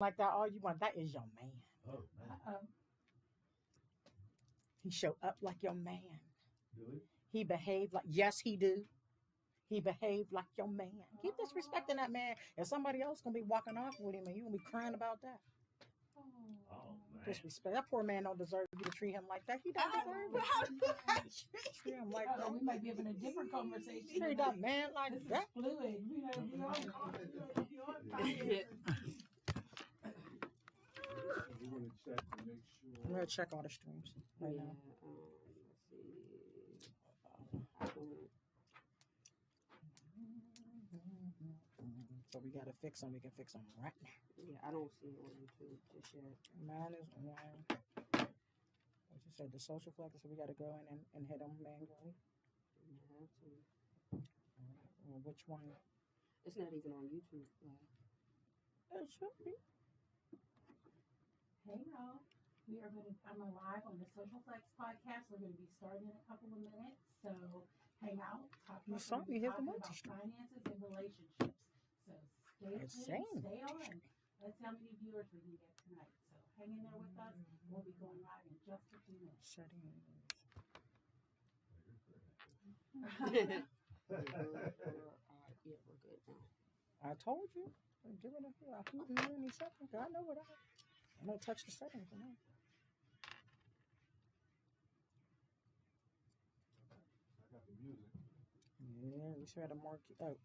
Like that all you want. That is your man. Oh, man. He show up like your man. Do we? He behaved like, yes, he do. He behaved like your man. Keep disrespecting that man. If somebody else gonna be walking off with him and you gonna be crying about that. Oh, man. Disrespect. That poor man don't deserve you to treat him like that. He don't deserve it. How do I Treat him like Oh, that. we might be having a different conversation. Treat that man like This is that. fluid. We know we all We're going to check to make sure. I'm gonna check all the streams right now. Let's see. So we gotta fix them. We can fix them right now. Yeah, I don't see it on YouTube just yet. Mine is on. What you said, the social flex. So we gotta go in and hit them manually. You have to. Well, which one? It's not even on YouTube. It should be. Hey y'all, I'm live on the Social Flex podcast. We're gonna be starting in a couple of minutes, so hang out. You saw me hit the talking about multi-stream. finances and relationships. So stay It's tuned, saying. stay on. Let's see how many viewers we can get tonight. So hang in there with us. We'll be going live in just a few minutes. Settings. Yeah, we're good now. I told you. Give it a feel. I keep in any second. I know what I don't touch the settings. No. I got the music. Yeah, we should have a mark. Oh.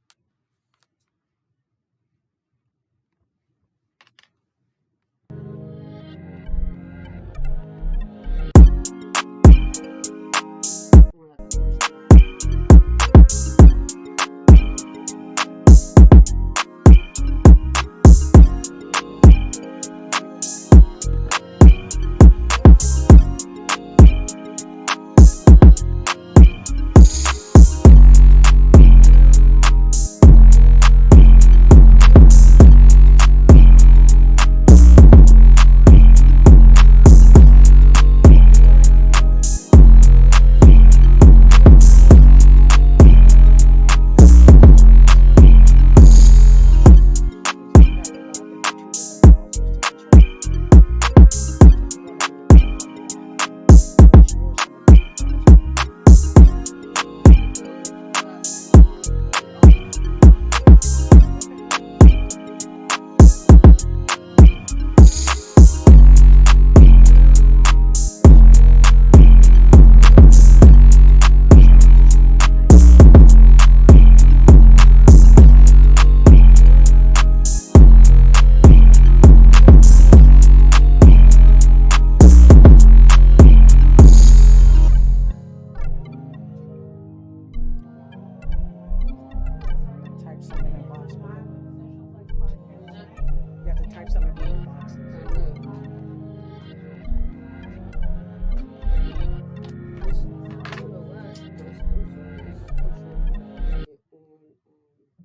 We'll have to push it. Type something in the box. Live on the Social Flex podcast tonight. You have to type something in both boxes. I know. This, I don't know why, but I'm sorry, it's still showing it on YouTube.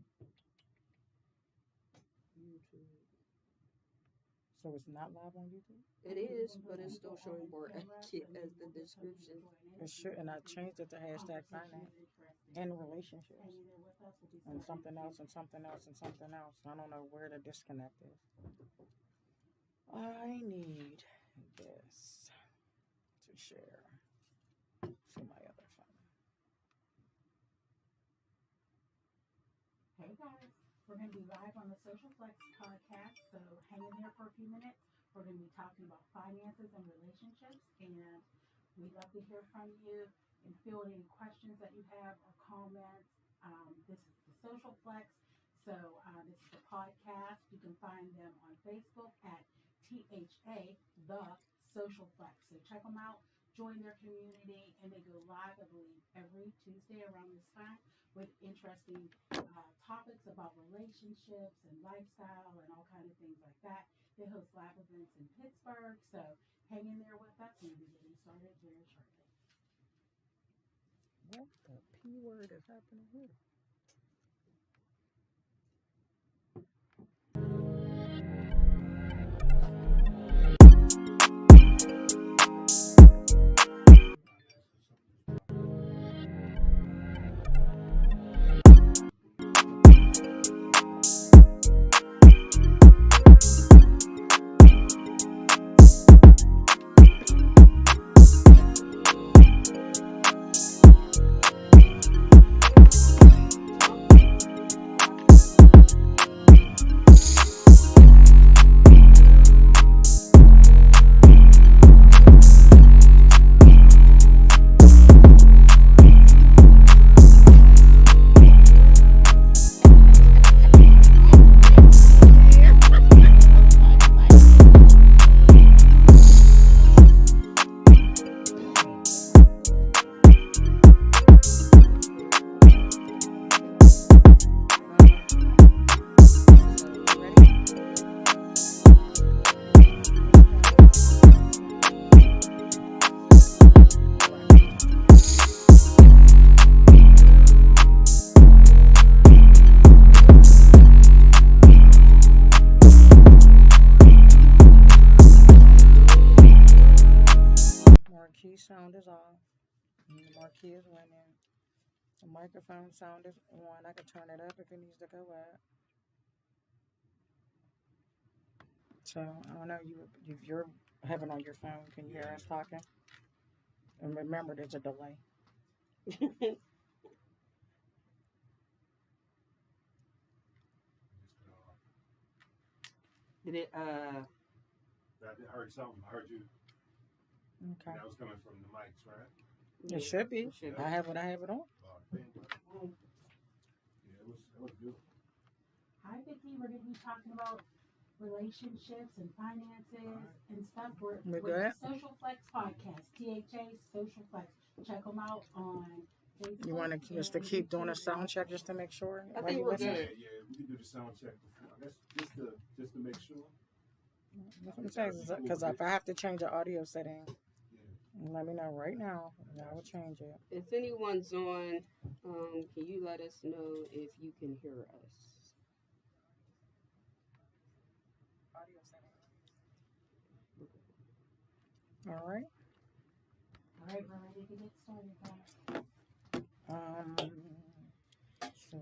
So it's not live on YouTube? It is, but it's still showing more accurate as the description. It should, and I changed it to hashtag finance and relationships. And something else and something else and something else. I don't know where the disconnect is. I need this to share to my other phone. Hey guys, we're going to be live on the Social Flex podcast, so hang in there for a few minutes. We're going to be talking about finances and relationships, and we'd love to hear from you and field any questions that you have or comments. This is the Social Flex, so this is the podcast. You can find them on Facebook at THA, the Social Flex. So check them out, join their community, and they go live, I believe, every Tuesday around this time with interesting topics about relationships and lifestyle and all kinds of things like that. They host live events in Pittsburgh, so hang in there with us and we'll be getting started very shortly. What the P word is happening here? key is winning. The microphone sound is on. I can turn it up if it needs to go up. So I don't know. If you're having on your phone, can you hear us talking? And remember, there's a delay. Did it? I heard something. I heard you. Okay. That was coming from the mics, right? It should be. It should be. I have it on. Yeah, it was beautiful. Hi, Vicki. We're going to be talking about relationships and finances and stuff. We're We the good? Social Flex Podcast, THA Social Flex. Check them out on Facebook. You want us to and keep doing a YouTube. sound check just to make sure? I while think you we're listen? good. Yeah, we can do the sound check before. I guess just to make sure. That's what I'm saying. Because if I have to change the audio setting, Yeah. let me know right now. And I will change it. If anyone's on, can you let us know if you can hear us? Audio setting. All right. All right, we're ready to get started, guys. So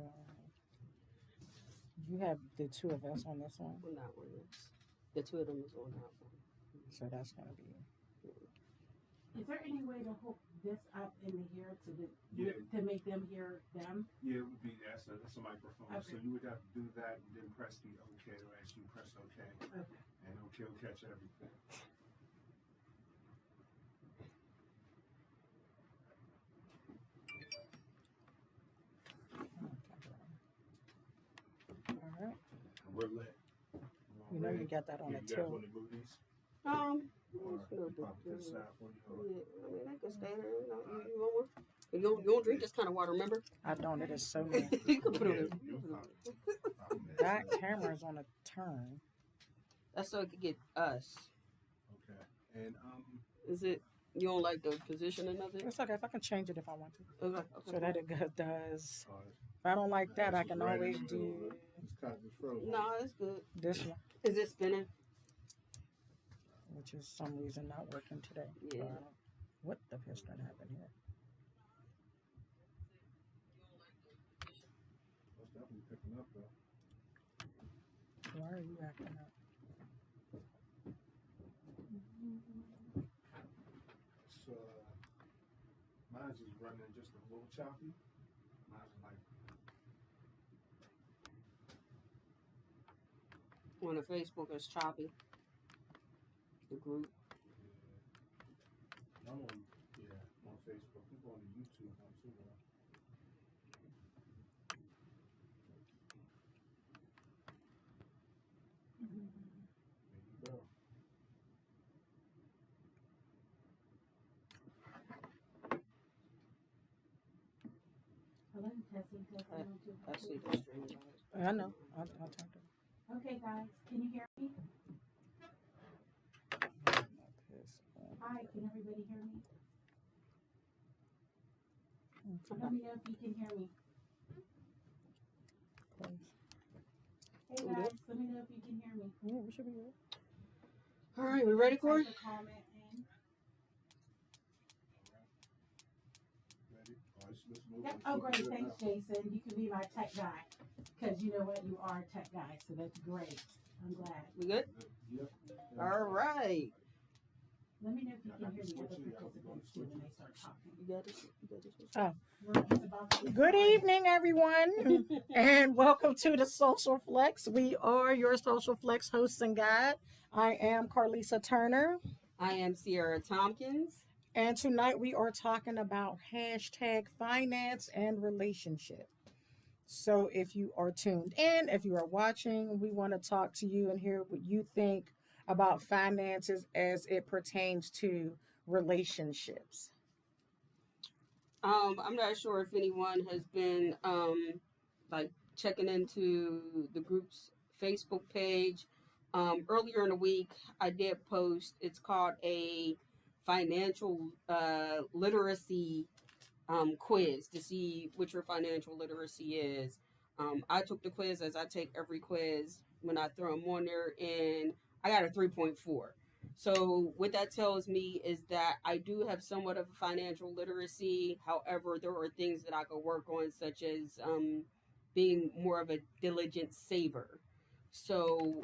you have the two of us on this one, On that one, yes. The two of them is on that one. so that's gonna be. Is there any way to hook this up in the ear Yeah. to make them hear them? Yeah, it would be that's a microphone. So Okay. you would have to do that and then press the OK or actually press OK, Okay. and OK will catch everything. All right. And we're lit. You know you got that on Yeah, the you guys till. want to move these? Or Or no you big pop to the deal. side for you? Or- Yeah, I mean, they can stay there. You want one? You don't drink this kind of water, remember? I don't. It is so new. You can put it Yeah, on. you'll pop. That camera's on a turn. That's so it could get us. Okay. And Is it? You don't like the positioning of it? It's okay if I can change it if I want to, Okay. so that it does. uh, If I don't like that, I this can is right always in the do middle. It's kind of just frozen. No, it's good. this one, Is it spinning? which is some reason not working today. Yeah. What the piston happened here? That's definitely picking up though. Why are you acting up? So mine's just running just a little choppy. Mine's like On the Facebook, it's choppy. The group. I'm on on Facebook. People on the YouTube now too. There you go. Hello, testing, testing, 1, 2, 3. I see the stream. I know. I'll talk to her. Okay, guys, can you hear me? Hi, can everybody hear me? Let me know if you can hear me. Hey We guys, let me know if you can hear me. Yeah, we should be good. All right, we ready, Corey? Type a comment in. Ready? All right, so let's move Yep. on. Oh, great. Good Thanks, now. Jason. You can be my tech guy. Because you know what? You are a tech guy. So that's great. I'm glad. We good? Yep. All right. Let me know if you Y'all can got hear the the other switcher? Y'all can go participants to too when switcher? they start talking. You got this? You got this? We're just about to get Good started. evening, everyone, and welcome to the Social Flex. We are your Social Flex hosts and guide. I am Carlisa Turner, I am Sierra Tompkins. and tonight we are talking about hashtag finance and relationship. So if you are tuned in, if you are watching, we want to talk to you and hear what you think about finances as it pertains to relationships. I'm not sure if anyone has been like checking into the group's Facebook page. Earlier in the week, I did post. It's called a financial literacy quiz to see what your financial literacy is. I took the quiz as I take every quiz when I throw them on there, and I got a 3.4. So what that tells me is that I do have somewhat of a financial literacy. However, there are things that I could work on, such as being more of a diligent saver. So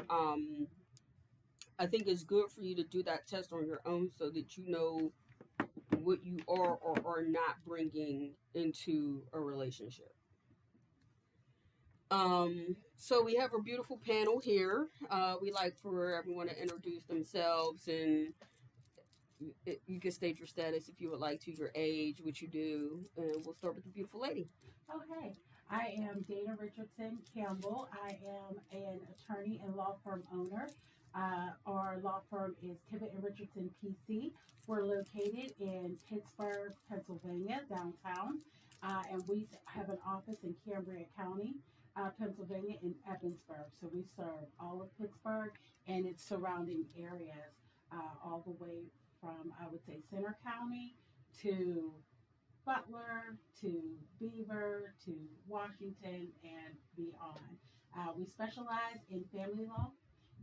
I think it's good for you to do that test on your own so that you know what you are or are not bringing into a relationship. So we have a beautiful panel here. We like for everyone to introduce themselves, and you can state your status if you would like to, your age, what you do, and we'll start with the beautiful lady. Okay, I am Dana Richardson Campbell. I am an attorney and law firm owner. Our law firm is Tibbet and Richardson PC. We're located in Pittsburgh, Pennsylvania, downtown, and we have an office in Cambria County, Pennsylvania, in Evansburg. So we serve all of Pittsburgh and its surrounding areas, all the way from, I would say, Center County to Butler to Beaver to Washington and beyond. We specialize in family law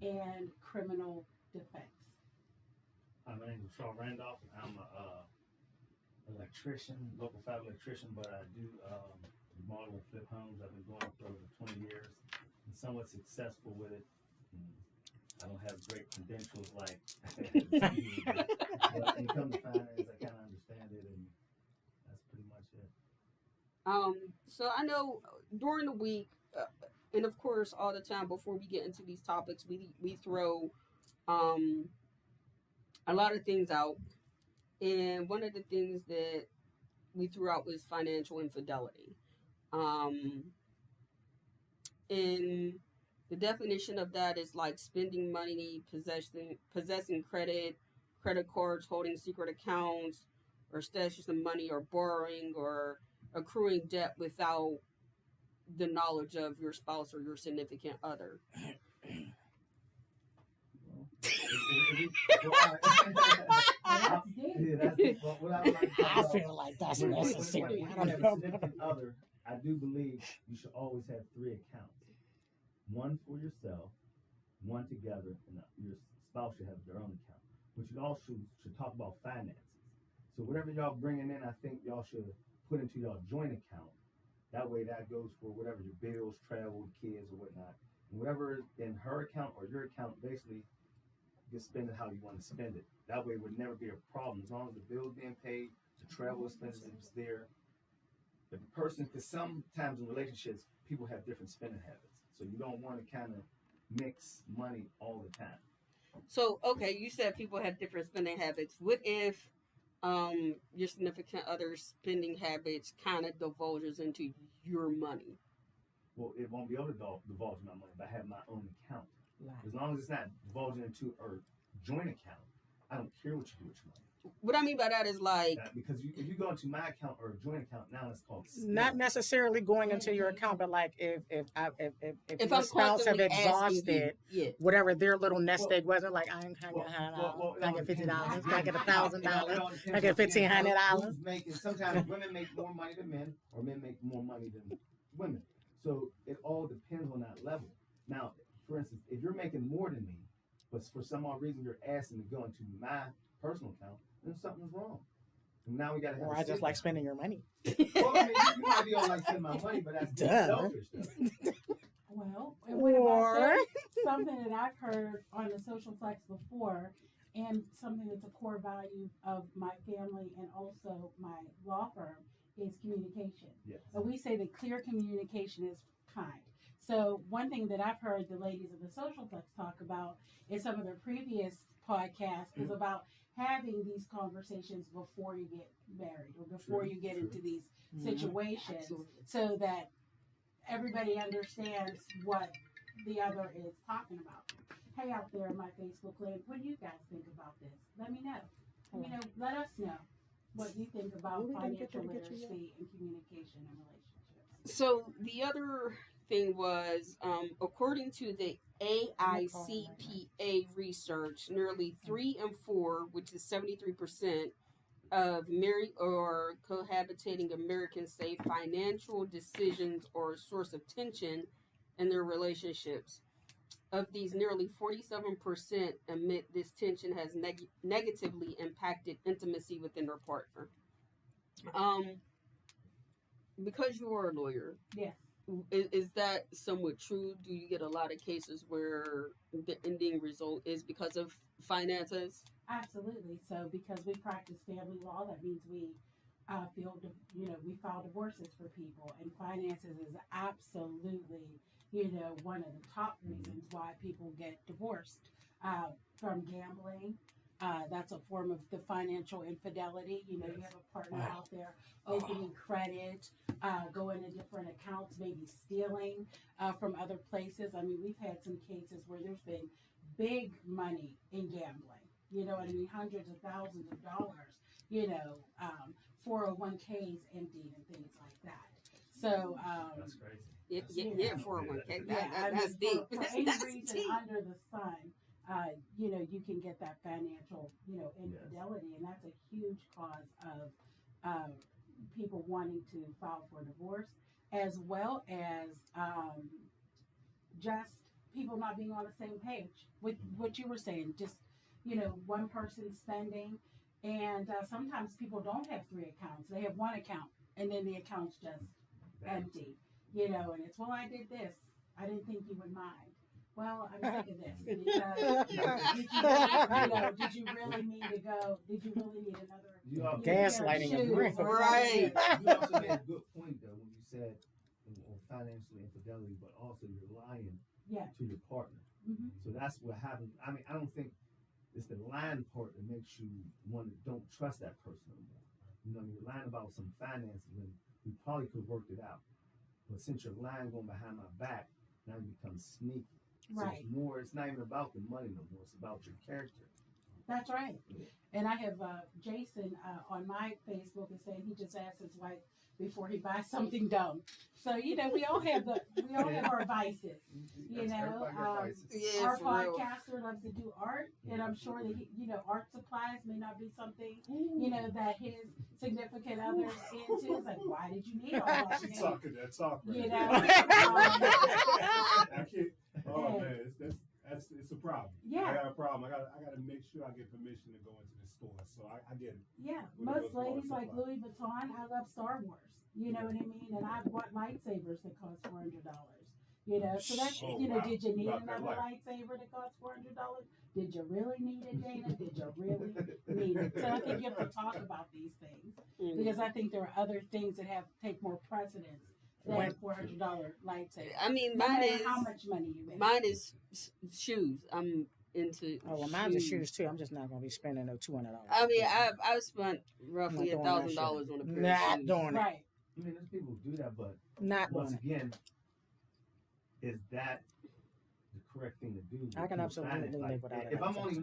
and criminal defense. My name is Shaw Randolph. I'm a electrician, local fire electrician, but I do remodel and flip homes. I've been doing it for over 20 years and somewhat successful with it. I don't have great credentials like but when it comes to finance, I kind of understand it, and that's pretty much it. So I know during the week, and of course all the time before we get into these topics, we throw a lot of things out, and one of the things that we threw out was financial infidelity. And the definition of that is like spending money, possessing credit cards, holding secret accounts, or stashes of money, or borrowing, or accruing debt without the knowledge of your spouse or your significant other. I feel like that's necessary. I don't know. Significant other, I do believe you should always have 3 accounts. One for yourself, one together, and your spouse should have their own account. But you all should talk about finances. So whatever y'all bringing in, I think y'all should put into your joint account. That way that goes for whatever your bills, travel, kids, or whatnot. And whatever is in her account or your account, basically, you spend it how you want to spend it. That way it would never be a problem. As long as the bill's being paid, the travel expenses is there. If the person, because sometimes in relationships, people have different spending habits. So you don't want to kind of mix money all the time. So, okay, you said people have different spending habits. What if your significant other's spending habits kind of divulges into your money? Well, it won't be able to divulge my money if I have my own account. Right. As long as it's not divulging into our joint account, I don't care what you do with your money. What I mean by that is like, Because if you go into my account or a joint account, now it's called stealing. Not necessarily going into your account, but like if your I'm spouse have constantly asking exhausted you, yeah. whatever their little nest Well, egg wasn't, like I ain't gonna I get $50, I get $1,000, I get $1,500. Sometimes women make more money than men, or men make more money than women. So it all depends on that level. Now, for instance, if you're making more than me, but for some odd reason you're asking to go into my personal account, then something's wrong. And now we got to have. Or I just like spending your money. Well, I mean, you might be all like spending my money, but that's selfish. Though. Well, and what Or about this? Something that I've heard on the Social Flex before, and something that's a core value of my family and also my law firm, is communication. Yes. And we say that clear communication is kind. So one thing that I've heard the ladies of the Social Flex talk about in some of their previous podcasts is about having these conversations before you get married or before you get into these situations, so that everybody understands what the other is talking about. Hey, out there in my Facebook land, what do you guys think about this? Let me know. Let us know what you think about financial literacy and communication in relationships. So the other thing was, according to the AICPA research, nearly 3 in 4, which is 73%, of married or cohabitating Americans say financial decisions are a source of tension in their relationships. of these, nearly 47% admit this tension has negatively impacted intimacy within their partner. Because you are a lawyer, Yes. is that somewhat true? Do you get a lot of cases where the ending result is because of finances? Absolutely. So because we practice family law, that means we we file divorces for people, and finances is absolutely, one of the top reasons why people get divorced. From gambling, that's a form of the financial infidelity. You have a partner out there opening credit, going to different accounts, maybe stealing from other places. I mean, we've had some cases where there's been big money in gambling. You know what I mean? Hundreds of thousands of dollars. 401ks emptied and things like that. So, That's crazy. Yeah, 401k. That's I mean, deep. For any That's reason deep. under the sun, you can get that financial, infidelity, and that's a huge cause of people wanting to file for divorce, as well as just people not being on the same page with what you were saying. Just one person spending, and sometimes people don't have 3 accounts; they have 1 account, and then the account's just empty. And it's, well, I did this. I didn't think you would mind. Well, I'm sick of this. Because did you really need to go? Did you really need another? You also- Gaslighting shoes? and brain. Right. You also made a good point though when you said on financial infidelity, but also you're lying Yeah. to your partner. Mhm. So that's what happens. I mean, I don't think it's the lying part that makes you don't trust that person anymore. You're lying about some finances when we probably could have worked it out. But since you're lying going behind my back, now you become sneaky. So Right. it's not even about the money no more. It's about your character. That's right. And I have Jason on my Facebook is saying he just asked his wife before he buys something dumb. So we all have our vices. Everybody got vices. Yeah, Our for real. podcaster loves to do art, and I'm sure that art supplies may not be something that his significant other is into. It's like, why did you need all that? She talking that talk right You there. know, I can't. Oh man, it's a problem. Yeah. I got a problem. I got to make sure I get permission to go into the store. So I get it. Yeah, Whatever most ladies flows like up. Louis Vuitton. I love Star Wars. You know what I mean? And I've bought lightsabers that cost $400. So that's Oh, wow. did you need About that another life. lightsaber that cost $400? Did you really need it, Dana? Did you really need it? So I think you have to talk about these things Mhm. because I think there are other things that take more precedence than $400 lightsaber. I mean, No mine matter is how much money you make. mine is shoes. I'm into. Oh, well, mine's the shoes too. I'm just not gonna be spending no $200. I mean, I've spent roughly I'm not doing that $1,000 on a pair Not of shoes. doing it. Right. I mean, there's people who do that, but Not once doing it. again, is that the correct thing to do? I can With absolutely finance? live without it. If I'm only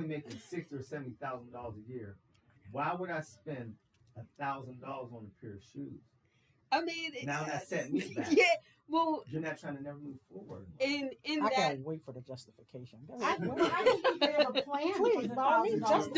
making $60,000 or $70,000 a year, why would I spend $1,000 on a pair of shoes? I mean, Now that set me back. Yeah, well, You're not trying to never move forward. in I that can't wait for the justification. Go I ahead. think they have a plan Please, for the by all means, $1,000.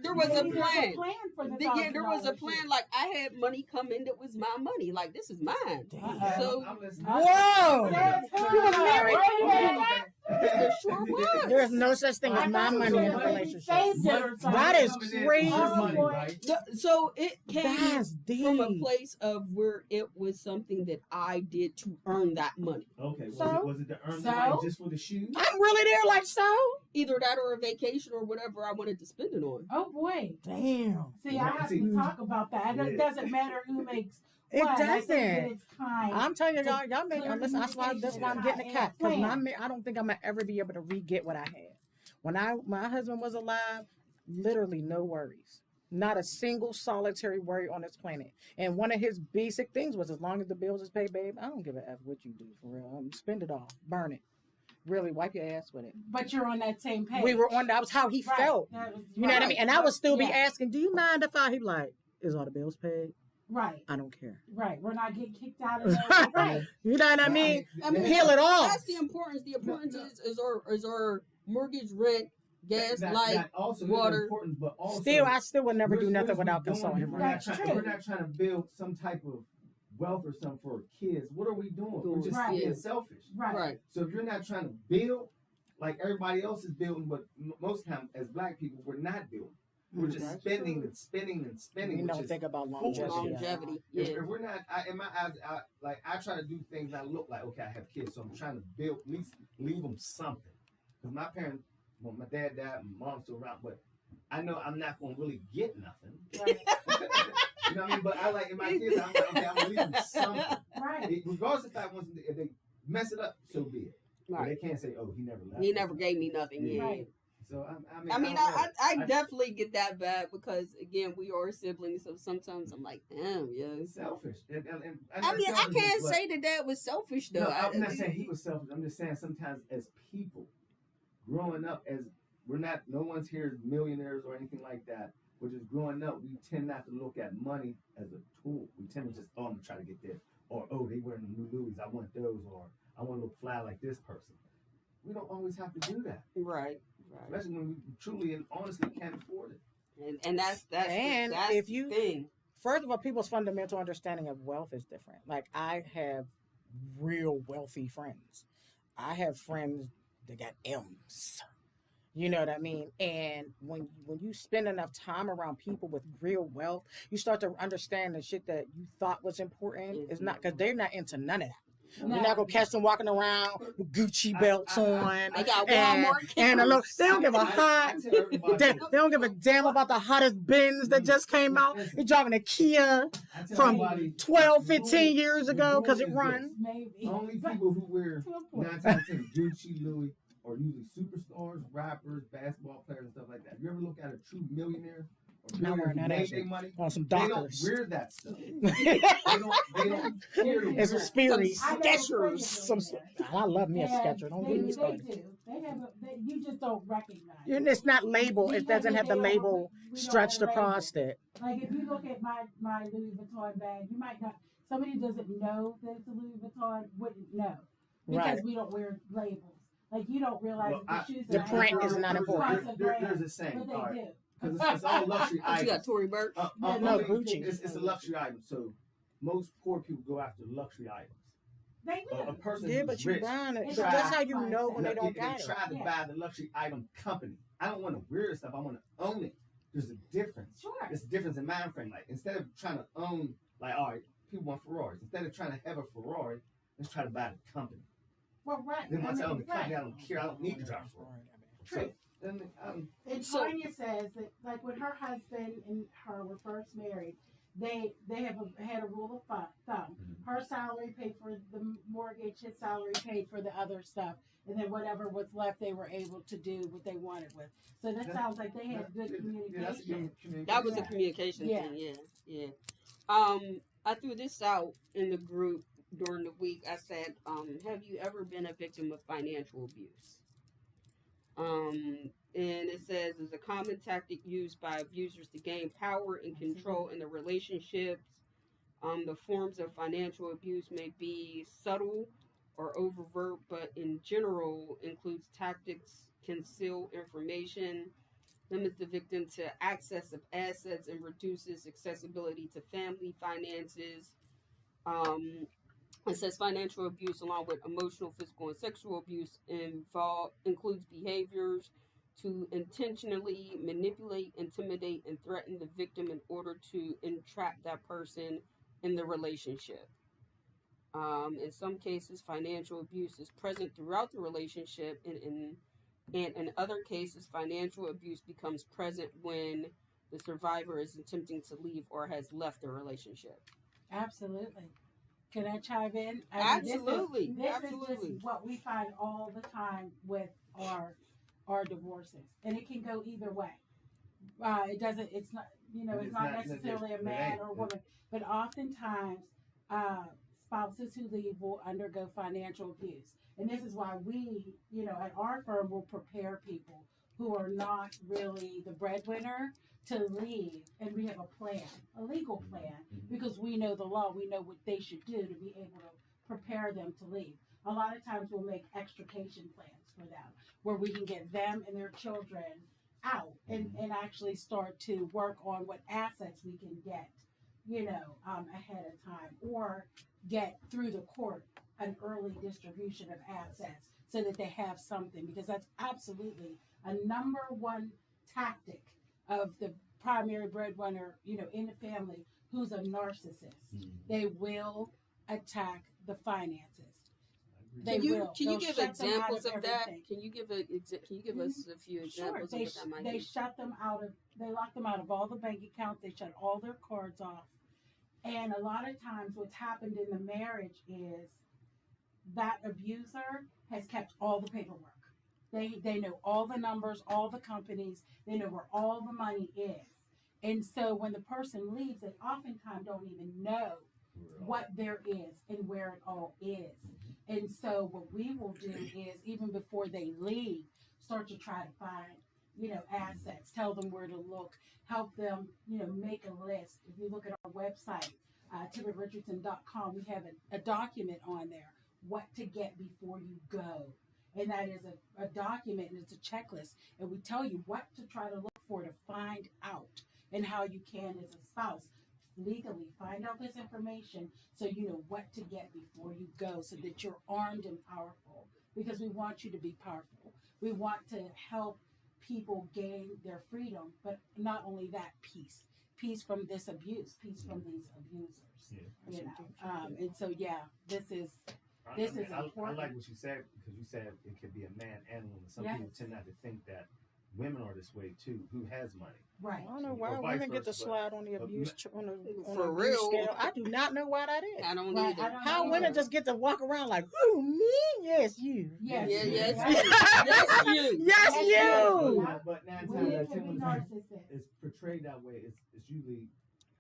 there was a Maybe there's plan. for the Yeah, there was a $1,000 plan. Like I had money come in that was my money. Like this is mine. Uh-oh. So I'm listening. Whoa! Says You was who? married? Wait a minute. it sure was. There's no such thing as I my thought money in a you relationship. saved it or something. That is Coming in crazy. with your money, boy. right? So it came That's deep. from a place of where it was something that I did to earn that money. Okay, So? was it to earn the So? money just for the shoes? I'm really there, like so. Either that or a vacation or whatever I wanted to spend it on. Oh boy. Damn. See, I have to talk about that. It Yeah. doesn't matter who makes It what. I think that doesn't. it's kind. I'm telling you, y'all make. Clear Listen, that's why I'm getting a cat because I don't think I'm gonna ever be able to re-get what I had when my husband was alive. Literally no worries, not a single solitary worry on this planet. And one of his basic things was, as long as the bills is paid, babe, I don't give a f what you do for real. Spend it all, burn it, really wipe your ass with it. But you're on that same page. We were on. That was how he Right. felt. That was- You know what I right. mean? And I would still be Yeah. asking, "Do you mind if I?" He like, "Is all the bills paid? Right. I don't care." Right. We're not getting kicked out of there. Right. You know what I mean? I mean, Peel it off. That's the importance. The importance is our mortgage, rent, gas, That light. also is water. important, but also Still, I still would never do What nothing is we without doing consulting here? him. We're Right? not, That's trying, true. we're not trying to build some type of wealth or something for kids, what are we doing? We're just Right. being selfish. Right. Right. So if you're not trying to build like everybody else is building, but most of the time as black people, we're not building. We're just That's spending true. and spending and spending. We which don't is think about foolish. longevity. Longevity. If, Yeah. if we're not, in my eyes, I try to do things that look like, okay, I have kids, so I'm trying to build, at least leave them something. Because my parents, well, my dad died, my mom's still around, but I know I'm not going to really get nothing. Right. You know what I mean? But I like, in my kids, I'm like, okay, I'm going to leave them something. Right. Regardless of the fact, once if they mess it up, so be it. But Right. they can't say, oh, he never left. He me. never gave me nothing. Yeah. Right. So, I mean, don't know. I definitely get that bad because again, we are siblings, so sometimes I'm like, damn, yeah. It's selfish. And I mean, I selfish, can't but- say that Dad was selfish though. No, I'm not saying he was selfish. I'm just saying sometimes as people, growing up as we're not, no one's here is millionaires or anything like that. But just growing up, we tend not to look at money as a tool. We tend to just, oh, I'm gonna try to get this, or oh, they wearing the new Louis, I want those, or I want to look fly like this person. We don't always have to do that, Right. Right. especially when we truly and honestly can't afford it. And that's And that's if the you- thing. First of all, people's fundamental understanding of wealth is different. Like I have real wealthy friends. I have friends that got M's. You know what I mean? And when you spend enough time around people with real wealth, you start to understand the shit that you thought was important is not, because they're not into none of that. You're not gonna catch them walking around with Gucci belts on. They got And, Walmart and a look, they don't give a I hot. tell everybody, They don't give a damn about the hottest Benz that just came out. They're driving a Kia I tell from everybody, 12, the 15 rule- years the ago because rule it is runs. Maybe. Only But people who wear to a point. 9 times 10 Gucci, Louis, are usually superstars, rappers, basketball players, and stuff like that. You ever look at a true millionaire or Not billionaire wearing who that made ass their money? On some They don't Dockers. wear that stuff. They don't care to It's wear a it. Sperry, I know Skechers. some Some, I love me a And Skechers. Don't get me they started. do. They have you just don't recognize it. And it's not labeled. It doesn't have the label We don't stretched label. across it. Like if you look at my Louis Vuitton bag, you might not. Somebody who doesn't know that it's a Louis Vuitton wouldn't know because Right. we don't wear labels. Like you don't realize Well, the shoes. The that I print have is are not important. across a There's brand, a saying, but they all right, do. because it's all luxury What you got, items. Tory Burke? No, No, they- Gucci. It's a luxury item, so most poor people go after luxury items. They A do. person Yeah, who's but you rich, buying it. It's But a that's how you mindset. know when they don't they got it. try to Yeah. buy the luxury item company. I don't want to wear this stuff. I want to own it. There's a difference. Sure. It's a difference in mind frame. Like instead of trying to own, like all right, people want Ferraris. Instead of trying to have a Ferrari, let's try to buy the company. Well, right. Then once I own the right. company, I don't care. I don't need to drive a Ferrari. True. Then And So- Tanya says that, like, when her husband and her were first married, they had a rule of thumb. Mhm. Her salary paid for the mortgage, his salary paid for the other stuff, and then whatever was left, they were able to do what they wanted with. So that sounds like they had good that's a communication. good communication. That was a Yeah. communication Yeah. thing, yeah. I threw this out in the group during the week. I said, have you ever been a victim of financial abuse? And it says it's a common tactic used by abusers to gain power and control in the relationships. The forms of financial abuse may be subtle or overt, but in general includes tactics, conceal information, limits the victim to access of assets, and reduces accessibility to family finances. It says financial abuse, along with emotional, physical, and sexual abuse, includes behaviors to intentionally manipulate, intimidate, and threaten the victim in order to entrap that person in the relationship. In some cases, financial abuse is present throughout the relationship, and in other cases, financial abuse becomes present when the survivor is attempting to leave or has left the relationship. Absolutely. Can I chime in? Absolutely, This is absolutely. just what we find all the time with our divorces, and it can go either way. It doesn't. It's not. It's not necessarily a man or a woman, but oftentimes spouses who leave will undergo financial abuse, and this is why we, at our firm, will prepare people who are not really the breadwinner to leave, and we have a plan, a legal plan, because we know the law, we know what they should do to be able to prepare them to leave. A lot of times we'll make extrication plans for them, where we can get them and their children out and actually start to work on what assets we can get ahead of time, or get through the court an early distribution of assets so that they have something, because that's absolutely a number one tactic of the primary breadwinner, in the family who's a narcissist. They will attack the finances. They will. Can you They'll give shut them out examples of that? everything. Can you give us a few examples Sure. of what that might They be? shut them out of. They lock them out of all the bank accounts. They shut all their cards off. And a lot of times, what's happened in the marriage is that abuser has kept all the paperwork. They know all the numbers, all the companies. They know where all the money is. And so when the person leaves, they oftentimes don't even know what there is and where it all is. And so what we will do is, even before they leave, start to try to find, assets, tell them where to look, help them, make a list. If you look at our website, TimmyRichardson.com, we have a document on there, what to get before you go. And that is a document, and it's a checklist. And we tell you what to try to look for to find out, and how you can, as a spouse, legally find out this information so you know what to get before you go, so that you're armed and powerful, because we want you to be powerful. We want to help people gain their freedom, but not only that, peace from this abuse, peace from these abusers. And so this is I important. like what you said, because you said it could be a man and a woman. Some Yes. people tend not to think that women are this way too, who has money. Right. I don't know Or why vice women get to versa, slide on the but abuse on the For abuse real. scale. I do not know why that is. I don't Right, either. I don't How know women either. just get to walk around like, "Who me? Yes, you. Yes. Yeah, Yes. yes, you. Yes, Yes, you." you. But 9 times Women out of can 10 be when narcissists. it's portrayed that way, it's usually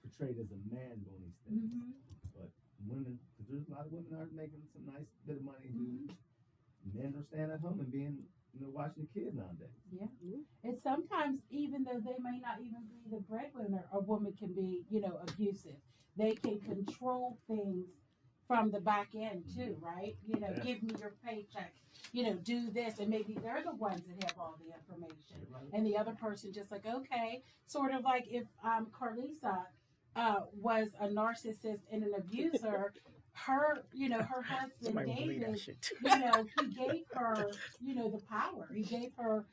portrayed as a man doing these things. Mhm. But women, because there's a lot of women out making some nice bit of money Mhm. who men are staying at home and being, watching the kids nowadays. Yeah. And sometimes, even though they may not even be the breadwinner, a woman can be, abusive. They can control things from the back end too, right? Yeah. Give me your paycheck, do this, and maybe they're the ones that have all the information. And the other person just like, okay, sort of like if Carlisa was a narcissist and an abuser, her husband Somebody will believe that David, shit. he gave her, the power. He gave her,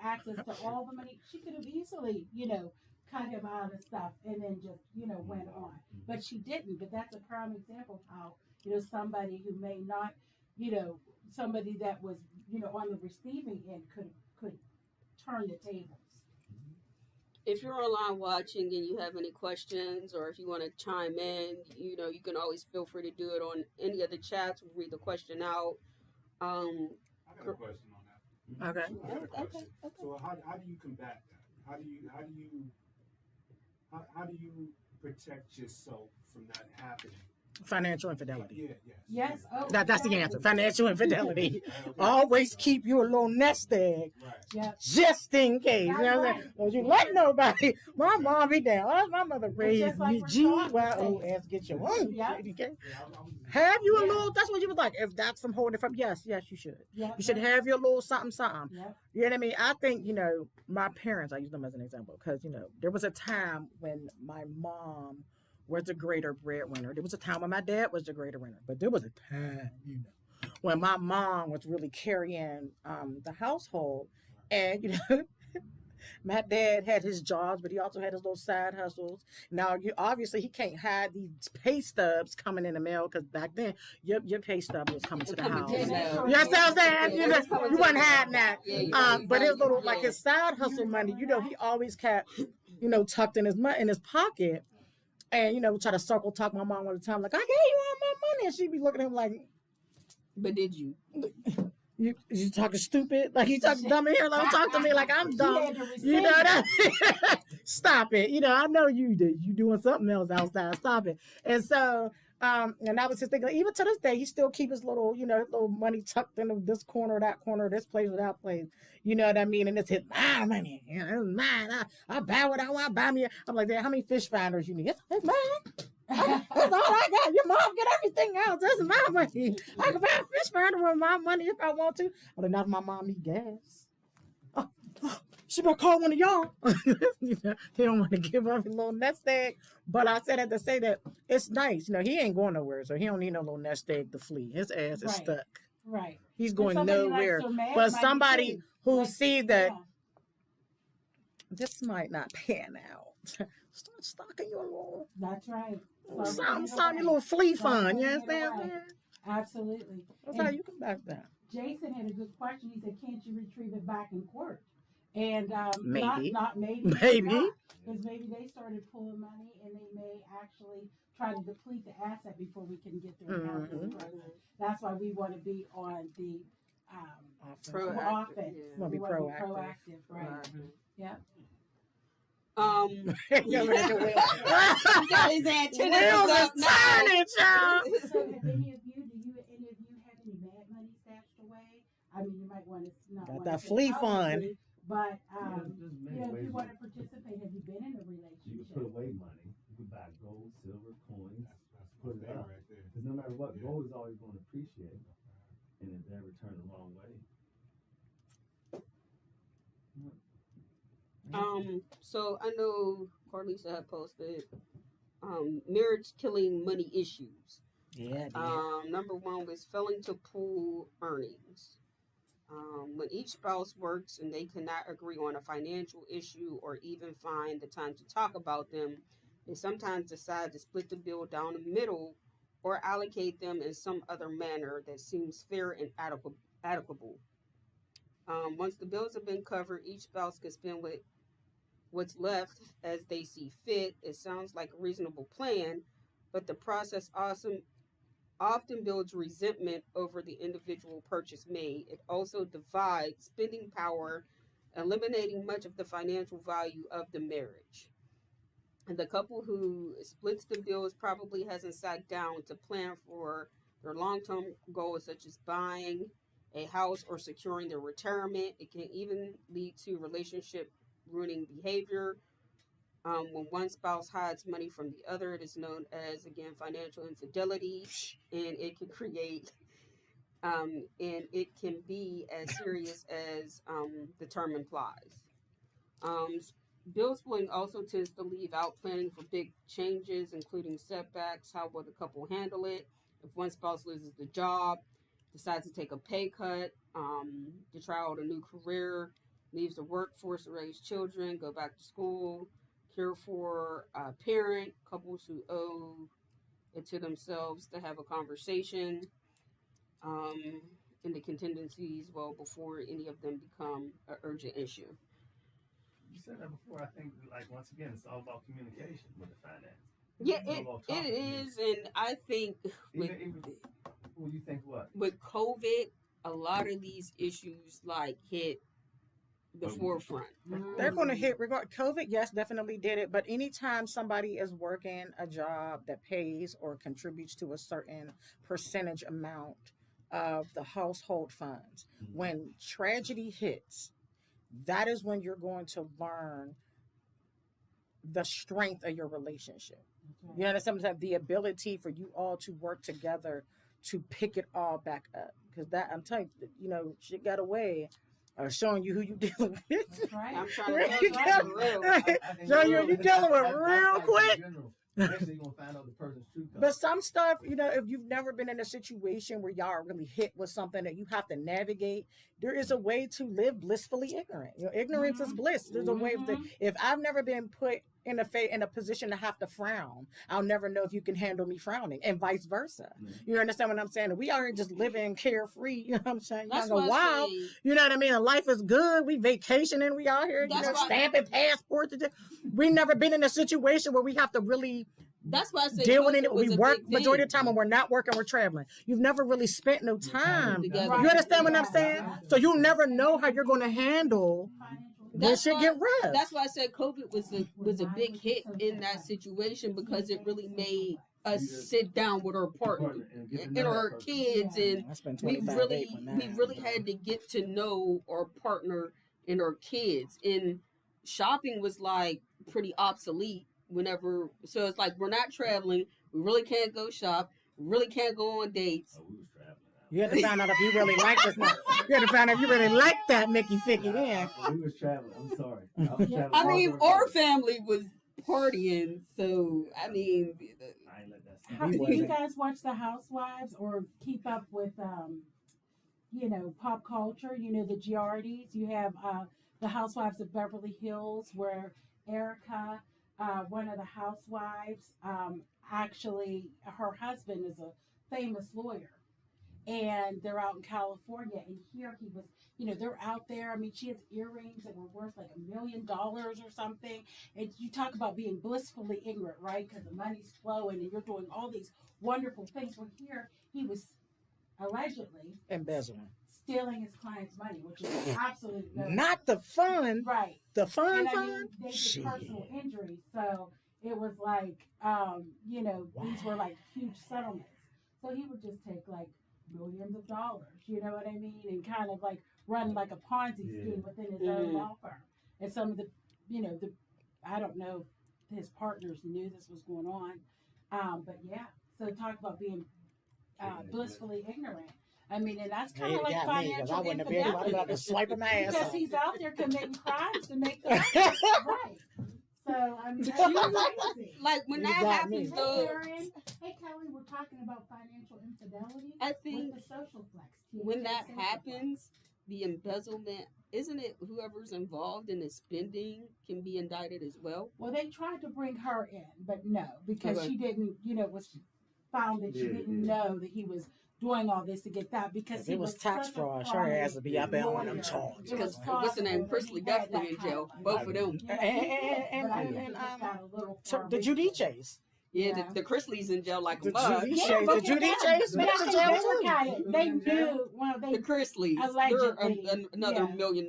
access to all the money. She could have easily, cut him out of stuff and then just, went on. But she didn't. But that's a prime example of how, somebody who may not, somebody that was, on the receiving end could turn the tables. If you're online watching and you have any questions, or if you want to chime in, you can always feel free to do it on any of the chats. We'll read the question out. I got a question on that. Okay. I got a question. Okay. So how do you combat that? How do you protect yourself from that happening? Financial infidelity. Yeah, Yes. Oh, That's the answer. Financial infidelity. Okay. Always keep your little nest egg Right. Yeah. just in case. You know what I'm saying? Don't you let nobody. My mom be down. Oh, my mother raised just like me. we're GYOS. Get your own. Yeah. Okay? Yeah, I'm Have you a Yeah. little? That's what you would like. If that's from holding it from, yes, you should. Yep. You should have your little something. Yep. You know what I mean? I think, my parents, I use them as an example because, there was a time when my mom was the greater breadwinner. There was a time when my dad was the greater winner. But there was a time, when my mom was really carrying the household. And, my dad had his jobs, but he also had his little side hustles. Now, obviously, he can't hide these pay stubs coming in the mail because back then, your pay stub was coming to the house. to the You mail. know what I'm saying? Yeah, it's coming You to wasn't the hiding mail. that. Yeah, But his little, yeah. like his side hustle money, he always kept, tucked in his pocket. And, try to circle talk my mom all the time, like, I gave you all my money. And she'd be looking at him like, But did you? you talking stupid? Like, you talking dumb in here? Like, talk to me like I'm dumb. had to You know rescind that? Stop it. I know you doing something else outside. Stop it. And so, and I was just thinking, even to this day, he still keep his little, little money tucked in this corner, that corner, this place, or that place. You know what I mean? And it's his my money. It's mine. I buy what I want. Buy me. I'm like, how many fish finders you need? It's mine. That's all I got. Your mom get everything else. That's my money. I can buy a fish finder with my money if I want to. But enough, my mom need gas. she better call one of y'all. You know, he don't want to give up his little nest egg. But I said that to say that it's nice. You know, he ain't going nowhere, so he don't need no little nest egg to flee. His ass is Right. stuck. Right. He's And going somebody like nowhere. Sir Mad But might be somebody too. who Like, sees that yeah. this might not pan out. Start stocking your little That's right. some Start your little flea Start fund. You putting it understand? away. Man? Absolutely. That's And how you come back down. Jason had a good question. He said, "Can't you retrieve it back in court?" And Maybe. not maybe, Maybe. because maybe they started pulling money and they may actually try to deplete the asset before we can get their account. Mhm. That's why we want to be on the Proactive, offense. yeah. Wanna be We wanna proactive. proactive, right? Yeah. Yeah, look at the wheel. Got his antennas Wheels up is now. turning, child. So, have any of you have any mad money stashed away? I mean, you might want to not Got want that to say flea fund. publicly, but There's many you know, if ways you want you- to participate, have you been in a You can relationship? put away money. You can buy gold, silver, coins. That's Put it thing up. right there. Because no matter what, gold is always going to appreciate, and if they return the wrong way. So I know Carlisa had posted marriage killing money issues. Yeah, Number one was failing to pool earnings. When each spouse works and they cannot agree on a financial issue or even find the time to talk about them, they sometimes decide to split the bill down the middle or allocate them in some other manner that seems fair and adequate. Once the bills have been covered, each spouse can spend what's left as they see fit. It sounds like a reasonable plan, but the process often builds resentment over the individual purchase made. It also divides spending power, eliminating much of the financial value of the marriage. And the couple who splits the bills probably hasn't sat down to plan for their long-term goals, such as buying a house or securing their retirement. It can even lead to relationship ruining behavior. When one spouse hides money from the other, it is known as, again, financial infidelity, and it can create, and it can be as serious as the term implies. Bill splitting also tends to leave out planning for big changes, including setbacks. How will the couple handle it? If one spouse loses the job, decides to take a pay cut, to try out a new career, leaves the workforce to raise children, go back to school, care for a parent, couples who owe it to themselves to have a conversation, in the contingencies well before any of them become an urgent issue. You said that before. I think, like, once again, it's all about communication with the finance. Yeah, It's all about it talking, yeah. is, and I think Even, well, you think what? with COVID, a lot of these issues like hit the forefront. They're going to hit regard. COVID, yes, definitely did it. But anytime somebody is working a job that pays or contributes to a certain percentage amount of the household funds, Mhm. when tragedy hits, that is when you're going to learn the strength of your relationship. You understand? Sometimes the ability for you all to work together to pick it all back up. Because that, I'm telling you, you know, shit got away. Showing you who you dealing with. That's right. I'm trying to tell you, Right. for real. I think So real- you dealing with that's real like in quick. general. Eventually, you're gonna find out the person's true color. But some stuff, you know, if you've never been in a situation where y'all are really hit with something that you have to navigate, there is a way to live blissfully ignorant. You know, ignorance is bliss. There's a way to, if I've never been put in a position to have to frown, I'll never know if you can handle me frowning, and vice versa. Mhm. You understand what I'm saying? We aren't just living carefree. You know what I'm saying? That's Young and why I wild. say You know what I mean? And life is good. We vacationing. We out here, you That's know, why- stamping passports. We never been in a situation where we have to really that's why I say deal with COVID it. was We a work big majority of the thing. time when we're not working, we're traveling. You've never really spent no time. together. You understand what I'm Right. saying? So you'll never know how you're going to handle when That's shit why- get rough. That's why I said COVID was a big hit in that situation because it really made us sit down with our partner and our kids, and I spent we 25 really on that. we really had to get to know our partner and our kids. And shopping was like pretty obsolete whenever. So it's like we're not traveling. We really can't go shop. We really can't go on dates. Oh, we was traveling You had to find out if you really liked this. You had to find out if you really liked that Mickey Ficky then. We was traveling. I'm sorry. I was traveling. I all mean, over our the- family was partying, so I mean, I ain't let that How, slide. do wasn't. you guys watch The Housewives or keep up with, pop culture? You know, the Giardies. You have The Housewives of Beverly Hills, where Erica, one of the housewives, actually, her husband is a famous lawyer. And they're out in California, and here he was, they're out there. I mean, she has earrings that were worth like $1 million or something. And you talk about being blissfully ignorant, right? Because the money's flowing and you're doing all these wonderful things. Well, here he was allegedly Embezzling. stealing his client's money, which is absolutely no. Not the fun. Right. The fun And I fun? mean, they did Shit. personal injury, so it was like, these were like huge settlements. So he would just take like millions of dollars, you know what I mean, and kind of like run like a Ponzi scheme within his own law firm. And some of the, I don't know if his partners knew this was going on, but yeah. So talk about being blissfully ignorant. I mean, and that's kind Hey, of like it got me, 'cause financial I wouldn't have been able infidelity. to swipe my ass Because off. he's out there committing crimes to make the money. Right. So, I mean, that's crazy. like when You that got happens, me. Hey, though, Karen. Hey, Kelly, we're talking about financial infidelity I think with the social flex. when that Social flex. happens, the embezzlement, isn't it whoever's involved in the spending can be indicted as well? Well, they tried to bring her in, but no, because Okay. she didn't, was found that she Yeah, didn't know that he was doing all this to get that because If he it was tax such a fraud, her prominent ass would be up there on them lawyer. charges. It was Because what's the name? possible that Presley he had definitely in that kind jail. of money. Both of them. Yeah, And- but I and- think and, it just got a little So far the reaching. Giudices. Yeah, Yeah. the Chrisleys in jail like a The mug. Giudices. Yeah, The look at them. Giudices But went I to think jail they were too. kind of, they knew, well, The they, Chrisleys. Allegedly, They're another yeah. $1 million.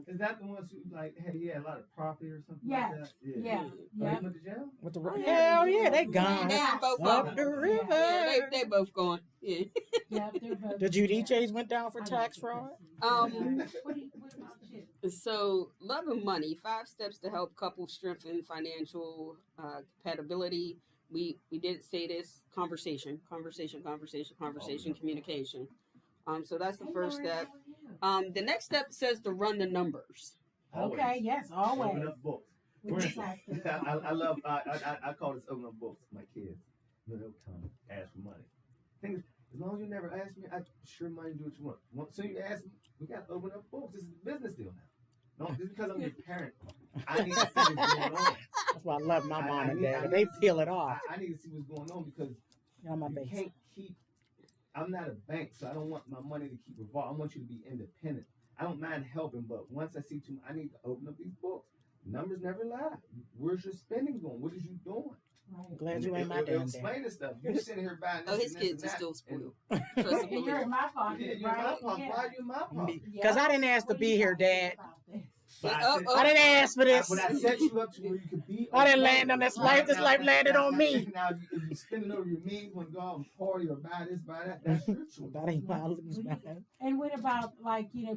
Is that the ones who like he had a lot of property or something Yes. like that? yeah, Oh, yeah. he went to jail? With the Yeah, hell they yeah, did. they Yeah, gone. Yeah, both Up of the them. river. Yeah, they both gone. Yeah. Yeah, they're both. The Giudices went down for I like tax the fraud. Chrisleys. What about you? So, Love and Money, 5 steps to help couples strengthen financial compatibility. We did say this, conversation, communication. So that's the Hey, first Lori, step. how are you? The next step says to run the numbers. Always. Okay, yes, always. Open up books. For We instance, just have to- I love, I call this open up books for my kids. They'll come ask for money. Thing is, as long as you never ask me, I sure money do what you want. So you ask me, we got to open up books. This is a business deal now. No, just because I'm your parent, I need to see what's going on. That's why I love my mom and I dad. need They to see- peel it off I need to see what's going on because on my you face. can't keep. I'm not a bank, so I don't want my money to keep revolving. I want you to be independent. I don't mind helping, but once I see I need to open up these books. Numbers never lie. Where's your spending going? What is you doing? Right. Glad you ain't my It'll damn dad. explain this stuff. You sitting here buying this. Oh, his and this kids are and that, still spoiled. and- Trust and And you're believe. in my pocket, Yeah, you're in my right? pocket. Yeah. Why are you in my pocket? Because I didn't ask to What do be you here, guys Dad. think about this? But Oh, said- oh. I didn't ask for this. But I set you up to where you could be. I didn't land on this life. This life landed on me. Now, if you spending over your means, want to go out and party or buy this, buy that, that's your choice. That ain't my lose, What do you- man. And what about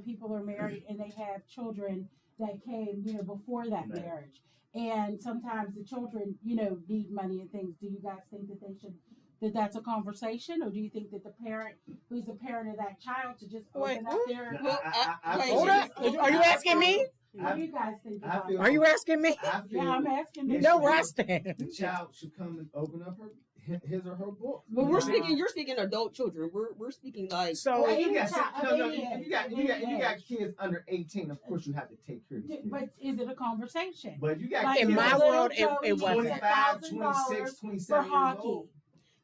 people are married and they have children that came, before that Right. marriage. And sometimes the children, need money and things. Do you guys think that that's a conversation, or do you think that the parent who's the parent of that child should just Wait, open up what? their Well, I Hold up. Are you asking me? What do you guys think I about feel- that? Are you asking me? I feel Yeah, I'm asking You you. know where I stand. the child should come and open up his or her book. But we're Yeah. speaking. You're speaking adult children. We're speaking like. So Well, you Any got, child no, of any if you got, age, you got, any you got age. kids under 18, of course you have to take care of these kids. But is it a conversation? But you got Like, in kids my if that's little world, Joey it needs wasn't. 25, $1,000 26, for 27 years hockey. old.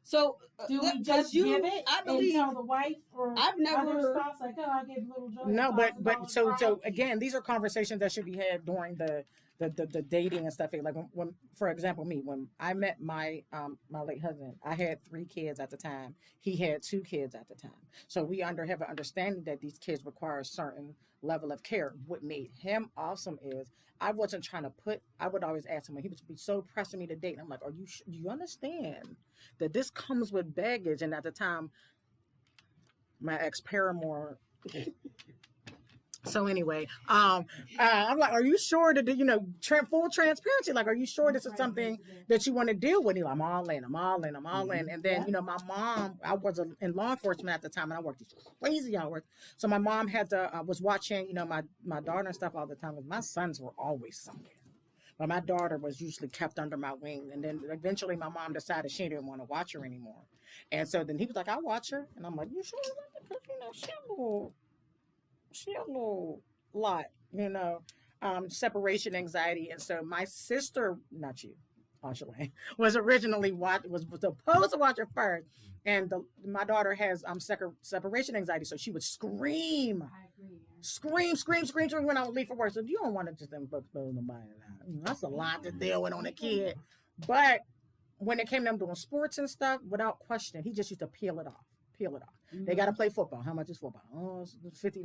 So Do we because just you, give it I and believe. tell the wife or I've other never. spouse like, oh, I gave little Joey No, but $1,000 so for hockey. again, these are conversations that should be had during the dating and stuff. Like when for example, me when I met my my late husband, I had 3 kids at the time. He had 2 kids at the time. So we have an understanding that these kids require a certain level of care. What made him awesome is I wasn't trying to put. I would always ask him when he would be so pressing me to date. And I'm like, do you understand that this comes with baggage? And at the time, my ex paramour So anyway, I'm like, are you sure that, full transparency? Like, are you sure this is something that you want to deal with? He's like, I'm all in. And then, my mom, I was in law enforcement at the time, and I worked these crazy hours. So my mom was watching, my daughter and stuff all the time. My sons were always somewhere. But my daughter was usually kept under my wing. And then eventually my mom decided she didn't want to watch her anymore. And so then he was like, I'll watch her. And I'm like, you sure? Because, she a little lot, separation anxiety. And so my sister, not you, Ashley, was originally was supposed to watch her first. And my daughter has separation anxiety, so she would scream. I agree. Scream when I would leave for work. So you don't want to just expose nobody. That's a lot to deal with on a kid. But when it came to them doing sports and stuff, without question, he just used to peel it off. They got to play football. How much is football? Oh, it's $50.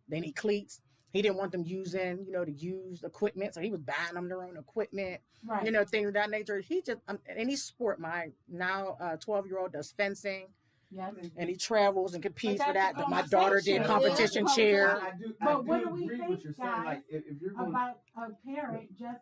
They need cleats. He didn't want them using, to use equipment. So he was buying them their own equipment, Right. Things of that nature. He just, any sport, my now 12-year-old does fencing, Yes. and he travels and competes for that's that. a My daughter did conversation. competition Yeah, cheer. I do But what do we agree think, what you're saying. guys, Like, if you're going About a parent just,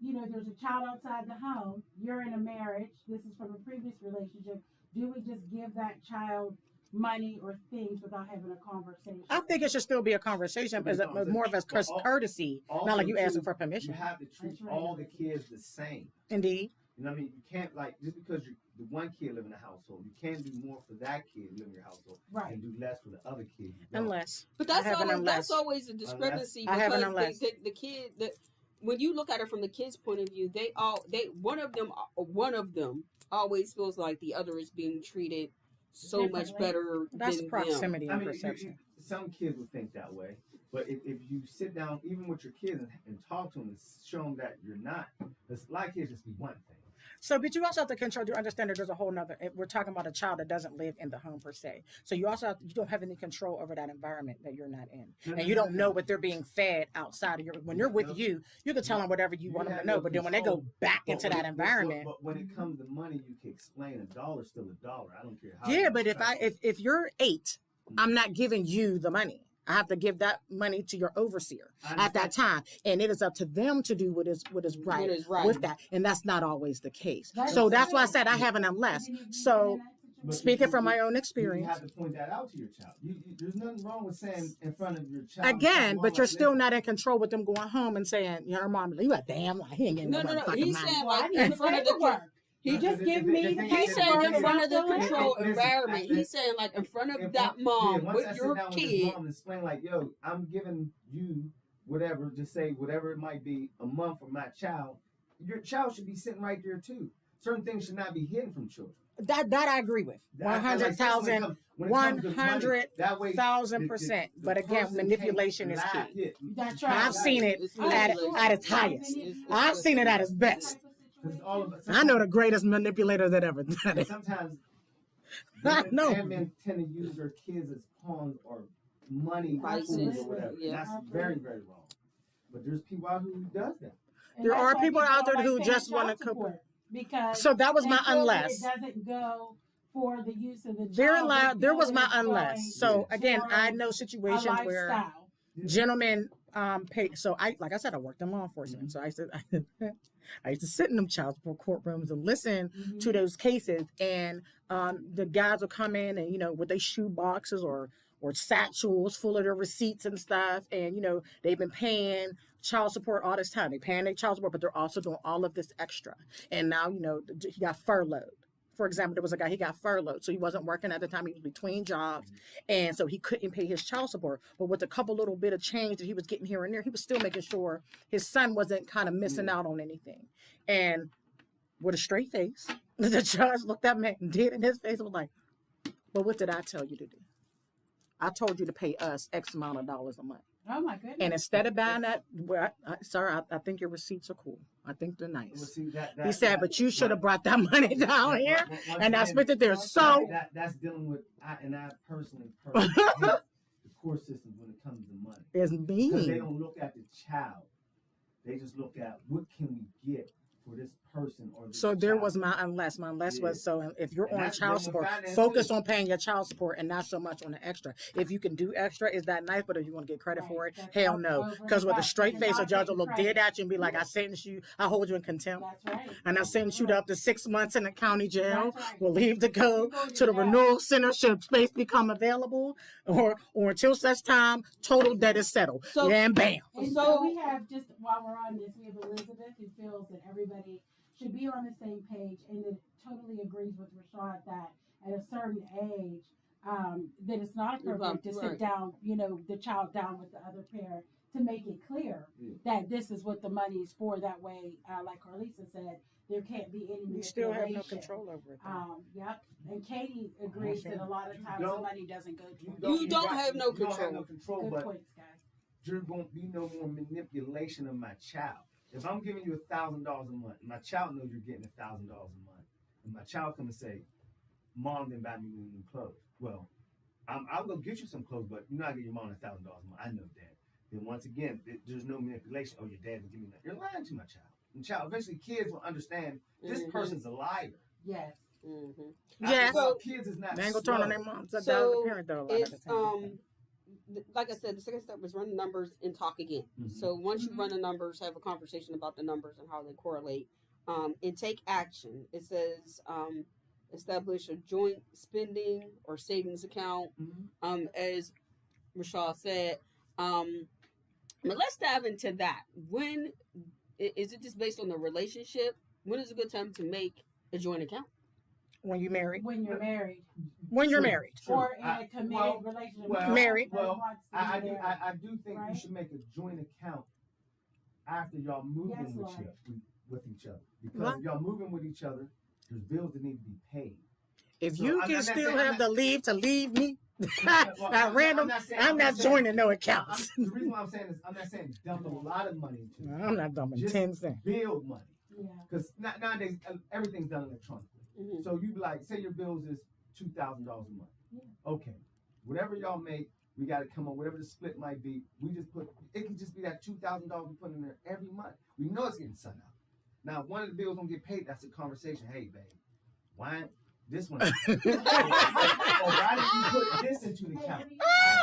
there's a child outside the home, you're in a marriage, this is from a previous relationship, do we just give that child money or things without having a conversation? I think it should still be a conversation, but more of a courtesy, not like you asking for you permission. have to treat That's right. all the kids the same. Indeed. You know what I mean? You can't, like, just because the one kid live in a household, you can't do more for that kid who live in your household Right. and do less for the other kid. who don't. Unless. But I have an unless. that's always a discrepancy I have an because unless. the kid when you look at it from the kid's point of view, one of them always feels like the other is being treated so much Differently. better That's than them. proximity I and mean, perception. some kids would think that way, but if you sit down, even with your kids, and talk to them and show them that you're not, a lot of kids just be one thing. So, but you also have to control. You understand that there's a whole nother. We're talking about a child that doesn't live in the home per se. So you also you don't have any control over that environment that you're not in, and you don't know what they're being fed outside of your. When you're with you can tell them whatever you want them to know. But then when they go back into that environment, But when it comes to money, you can explain a dollar's still a dollar. I don't care how. yeah. you But express it. if you're 8, I'm not giving you the money. I have to give that money to your overseer at that time, and it is up to them to do what is right, What is right. with that, and that's not always the case. That's So that's why I true. said I have an unless. Have you been So in that But situation? speaking from my own You experience, have to point that out to your child. There's nothing wrong with saying in front of your child. again, but you're like, still not in control with them going home and saying, your mom, you a damn lie. He ain't getting No. motherfucking He's money. saying Well, I like need in the front of the paperwork. He Just give me the He's paperwork. saying in front of the Listen, control listen, environment. listen. He's saying like in front of If that I- mom once I with sit your down with his kid. mom and explain like, yo, I'm giving you whatever, just say whatever it might be, a month for my child. Your child should be sitting right there too. Certain things should not be hidden from children. That I agree with. That- like, when it comes- when it comes to money, 100,000%. But again, person manipulation can't is lie. key. That's I've right. seen it It's at manipulation. its highest. I've seen it at its best. Because all of us, I know the greatest manipulator that ever done it. sometimes I women know. and men tend to use their kids as pawns or money Vices, tools or whatever. yeah. That's very, very wrong. But there's people out who does that. And There that's are why people out there don't who like just paying wanna child support, because So that was they my feel that unless. It doesn't go for the use of the child. There They was feel my it's going unless. So again, for I know a situations where lifestyle. gentlemen pay. So like I said, I worked in law enforcement. So I used to sit in them child support courtrooms and listen Mhm. to those cases, and the guys will come in and with their shoe boxes or satchels full of their receipts and stuff, and they've been paying child support all this time. They're paying their child support, but they're also doing all of this extra. And now he got furloughed. For example, there was a guy, he got furloughed, so he wasn't working at the time. He was between jobs, and so he couldn't pay his child support. But with a couple little bit of change that he was getting here and there, he was still making sure his son wasn't kind of missing out on anything. And with a straight face, the judge looked at me and did in his face and was like, "Well, what did I tell you to do? I told you to pay us X amount of dollars a month. Oh my goodness. And instead of buying that, sir, I think your receipts are cool. I think they're Well, nice." see, He said, "But you should have brought that money down here." And I spent it there. So that's dealing with, I personally hate the court system when it comes to money. it's Because they mean. don't look at the child. They just look at what can we get for this person or this So there child. was my unless. My unless Yeah. was so if you're And on that's child dealing support, with finance focus too. on paying your child support and not so much on the extra. If you can do extra, is that nice? But if you want to get credit Right. for it, That's hell over no. and Because with a above. straight You're face, a not judge will getting look credit. dead at you and be like, "I sentence you. I hold you in contempt, That's right. and I sentence you to up to 6 months in the county jail. That's right. Will leave to go You go to the jail. renewal center should space become available, or until such time total debt is settled. So- And bam." And So- so we have, just while we're on this, we have Elizabeth who feels that everybody should be on the same page and that totally agrees with Rashad that at a certain age, that it's not appropriate to sit Right. down, the child down with the other parent to make it clear Yeah. that this is what the money is for. That way, like Carlisa said, there can't be any You still have no manipulation. control over it. though. Yep. And Katie agrees that a lot of times the don't- money doesn't go to You don't have no You don't have control. no control, Good but points, guys. there won't be no more manipulation of my child. If I'm giving you $1,000 a month, my child knows you're getting $1,000 a month, and my child come and say, "Mom didn't buy me new clothes." Well, I'll go get you some clothes, but you're not getting your mom $1,000 a month. I know that. Then once again, there's no manipulation. Oh, your dad didn't give me that. You're lying to my child. And eventually, kids will understand this Mhm. person's a liar. Yes. Mhm. Yeah. So kids is not. They ain't gonna turn on their slow. moms. That So, was a parent though. A lot of the It's time. like I said, the second step was run the numbers and talk again. Mhm. So once you Mhm. run the numbers, have a conversation about the numbers and how they correlate, and take action. It says establish a joint spending or savings account. Mhm. As Rashad said, but let's dive into that. When is it just based on the relationship? When is a good time to make a joint account? When you married. When you're married When you're True. married. True. or in a committed well, relationship. well, Married. well, Wants to I be do. married. I do think right? you should make a joint account after y'all moving Yes, with, Lord. with each other. Because What? if y'all moving with each other, there's bills that need to be paid. If So, you I'm can not still saying- have the leave to leave me Well, at random, I'm not saying- joining no I'm- accounts. the reason why I'm saying is I'm not saying dump a lot of money into it. I'm not dumping Just 10 cents. build money. Yeah. Because nowadays everything's done electronically. Mhm. So you be like, say your bills is $2,000 a month. Yeah. Okay, whatever y'all make, we got to come on. Whatever the split might be, we just put. It can just be that $2,000 we put in there every month. We know it's getting sent out. Now, if one of the bills don't get paid, that's a conversation. Hey, babe, why this one? Or why did you put this into the account?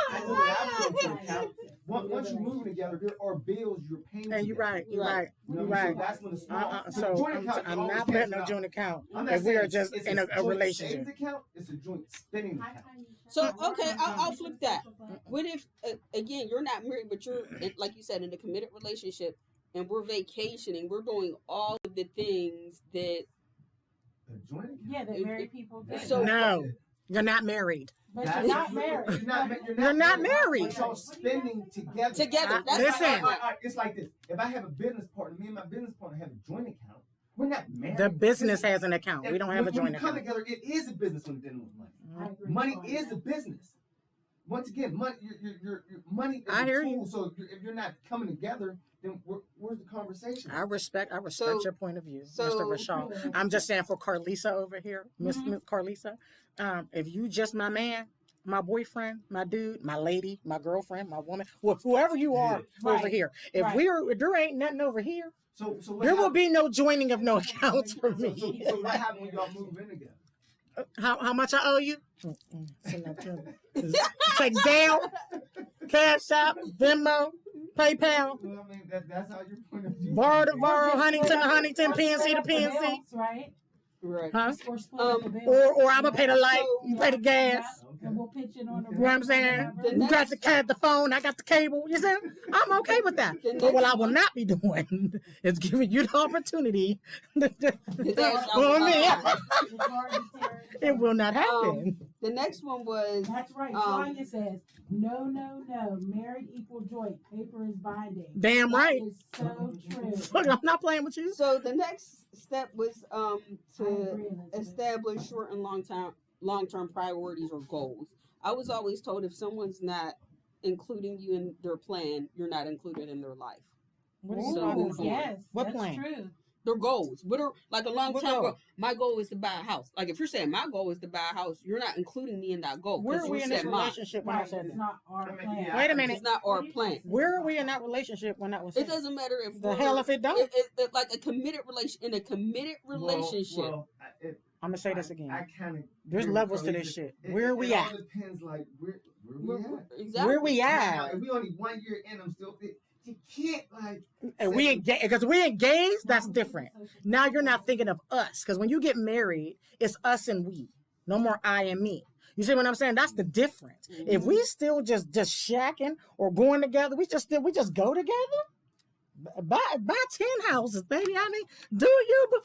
I know what I put into the account. Once you're moving together, there are bills you're paying. And you're together. right. You're Right. right. You know You're what I mean? right. So that's when the small. So joint I'm, account, you I'm always not cash betting it a out. joint account I'm not if we saying are just it's in a joint relationship. savings account. It's a joint spending Hi, account. Tanisha. So, How okay, are I'll you? flip that. What if again you're not married, but you're like you said in a committed relationship, and we're vacationing, we're doing all of the things that A joint account. Yeah, that married people do. So- No, you're not married. But That's- you're not married. You're not married. But y'all spending together. Together, that's Listen. what I meant. It's like this. If I have a business partner, me and my business partner have a joint account. We're not married. The business has an account. We don't have a When joint we come account. together, it is a business when dealing with money. I agree Money with is that. a business. Once again, money. Your money is I a hear tool. you. So if you're not coming together, then where's the conversation? I respect So- your point of view, so- Mr. Rashad. I'm just saying for Carlisa over here, Miss Carlisa, if you just my man, my boyfriend, my dude, my lady, my girlfriend, my woman, whoever you are Right. over here, if there ain't nothing over here, So what there will happened- be no joining of no accounts for So, me. so what happened when y'all move in together? How much I owe you? Send that to me. Take Zelle, Cash App, Venmo, PayPal, Well, I mean, that's how your point of view. borrow to is. borrow, Or Huntington to split Huntington, up PNC to the PNC. bills, right? Right. Huh? Or split up the bills. Or I'm gonna pay the light, you pay the gas. Yeah, and we'll pitch it on the Okay. You know what I'm saying? You got the phone, I got the cable. You see? I'm okay with that. But what I will not be doing is giving you the opportunity. For me, it will not happen. The next one was That's right. Um, Tanya says, no, no, no. Married equal joint. Paper is binding. Damn right. That is so true. Fuck, I'm not playing with you. so the next step was I to agree, Elizabeth. establish short and long term priorities or goals. I was always told if someone's not including you in their plan, you're not included in their life. What are So you talking move about? on. Yes, What that's plan? true. their goals. What are like a long What term goal? goal? My goal is to buy a house. Like if you're saying my goal is to buy a house, you're not including me in that goal. Where 'cause are we you in this said mine. relationship when I Right, said it's that? not our I mean, plan. yeah, Wait a minute. It's not our plan. Where are we in that relationship when that was It said? doesn't matter if The we're- hell if it don't. like a committed relation in a committed relationship. Well, I'm gonna say this again. I kind of. There's levels to this shit. Where are we it at? all depends, like where We're- we at. exactly. Where we Now, at? if we only 1 year in, I'm still. You can't like. And we engage because we engaged. That's different. Now you're not thinking of us because when you get married, it's us and we. No more I and me. You see what I'm saying? That's the difference. If we still just shacking or going together, we just go together. Buy 10 houses, baby. I mean, do you?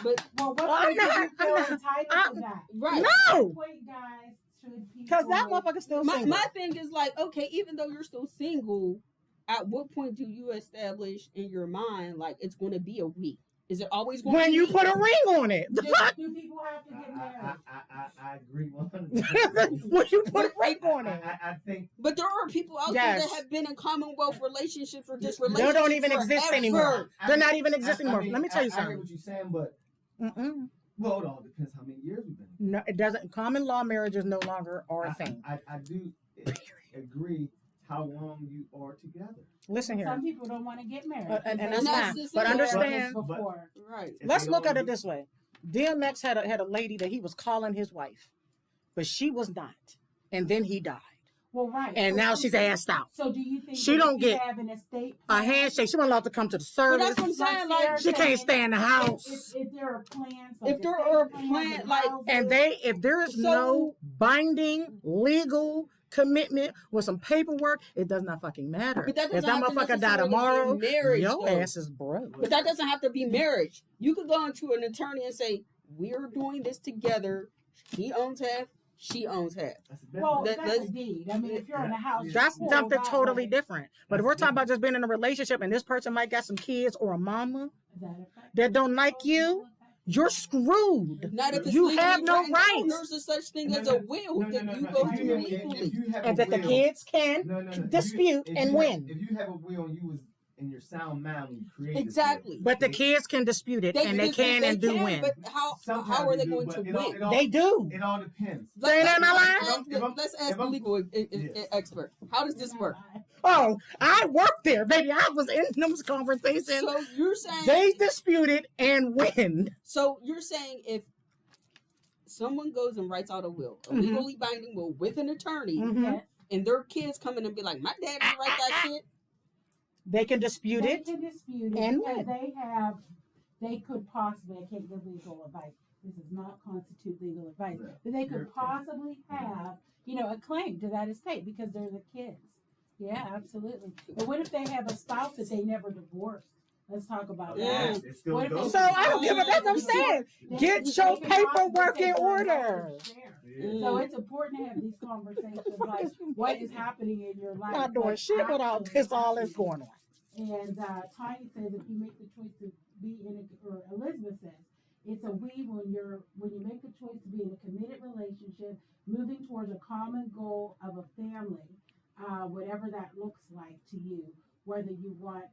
But Well, what I'm point do you not- feel I'm entitled to that? right. No, What point, guys, should because that people- motherfucker's still My, single. my thing is like, okay, even though you're still single, at what point do you establish in your mind like it's going to be a we? Is it always going When to be you me? put a ring on it, the Do, fuck. do people have to get married? I agree 100%. When you put a ring on it, I think But there are people out Yes. there that have been in Commonwealth relationships or just they relationships don't even exist forever. anymore. They're not even existing anymore. mean, Let me tell you I hear something. what you're saying, but Mm-mm. well, it all depends how many years we've been. No, it doesn't. Common law marriages no longer are a I- thing. I do agree how long you are together. Listen here. Some people don't want to get married. And They've that's been fine. married But understand- before. Right. If Let's they look don't at it do- this way. DMX had a lady that he was calling his wife, but she was not. And then he died. Well, right. And now she's assed out. So do you think She that don't if you get have an estate A plan, handshake. She wasn't allowed to come to the But service. that's what I'm saying. Like, She can't stay in the house. If there are plans, If there are plans, like- And if there is no binding legal commitment with some paperwork, it does not fucking matter. But that If doesn't that have to motherfucker die necessarily be tomorrow, marriage, your though. ass is broke. But that doesn't have to be marriage. You could go into an attorney and say, "We're doing this together. He owns half. She owns half." That's the best. Well, That- that's that's- a deed. I mean, if you're in a house, That's cool something that totally way. different. But if we're talking about just being in a relationship and this person might got some kids or a mama Does that affect that don't like you, you're screwed. Not if it's You legally have no written down. rights. There's a such thing No, as no, a will no, that no, you no. go If through you- legally. if you have And a that the will- kids can No. dispute If and you win. If you have a will and you was in your sound mind when you created Exactly. But the kids can dispute it and they can and do win. But how are they going to win? They do. It all depends. They ain't in my line? Let's ask if the I'm- legal Yes. expert. How does this work? Oh, I worked there, baby. I was in those conversations. So you're saying They disputed and win. So you're saying if someone goes and writes out a will, a Mhm. legally binding will with an attorney, Mhm. Yes. and their kids come in and be like, "My dad didn't write that shit." They can dispute They it. can dispute it and because win. they could possibly, I can't give legal advice. This does not constitute legal advice, Yeah. but they You're could okay. possibly have, a claim to that estate because they're the kids. Yeah, absolutely. But what if they have a spouse that they never divorced? Let's talk about Yeah. that. It still What if goes. So I don't give a that's what I'm saying. They- Get they your can possibly paperwork take in one order. another to share. Yeah. So it's important to have these conversations like what is happening in your life. Not doing like, shit without actually this all happening. is going on. And Tiny says if you make the choice to be in a, or Elizabeth says, it's a we when you make the choice to be in a committed relationship, moving towards a common goal of a family, whatever that looks like to you, whether you want,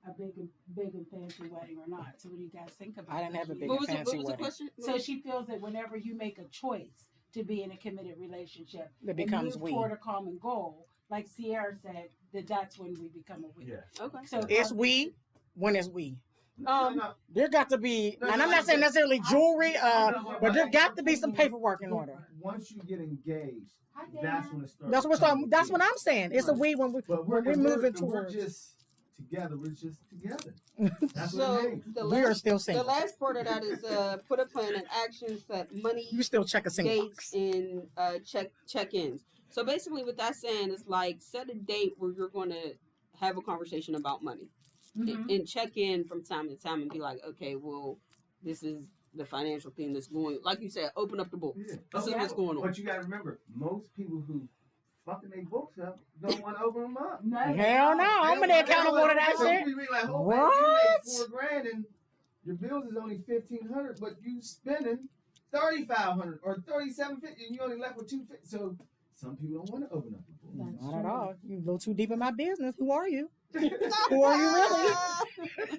a big and fancy wedding or not. So what do you guys think about I didn't that? have a big What was, fancy what was the wedding. question? So she feels that whenever you make a choice to be in a committed relationship, It becomes and move we. toward a common goal, like Sierra said, that's when we become a we. Yeah. Okay. So It's we when it's we. No. There got to be, No, and no, I'm not saying no. necessarily jewelry, No, but there got to be some paperwork in order. Once you get engaged, Hi, that's Dana. when it starts. That's what we're talking. That's what I'm saying. It's a we when we But when we're if moving if towards. We're just together. We're just together. That's what So it means. the We are last, still the single. last part of that is put a plan in action, set money, You still check a single dates, box. and check-ins. So basically, what that's saying is like set a date where you're going to have a conversation about money. Mhm. And check in from time to time and be like, okay, well, this is the financial thing that's going. Like you said, open up the book. Yeah. This is what's going on. But you got to remember, most people who fucking their books up don't want to open them up. No, Hell no, I'm gonna be accountable to that So shit. you be like, oh, What? man, you make $4,000 and your bills is only $1,500, but you spending $3,500 or $3,750, and you only left with $250. So some people don't want to open up the book. That's Not at true. all. You go too deep in my business. Who are you? Who are you really?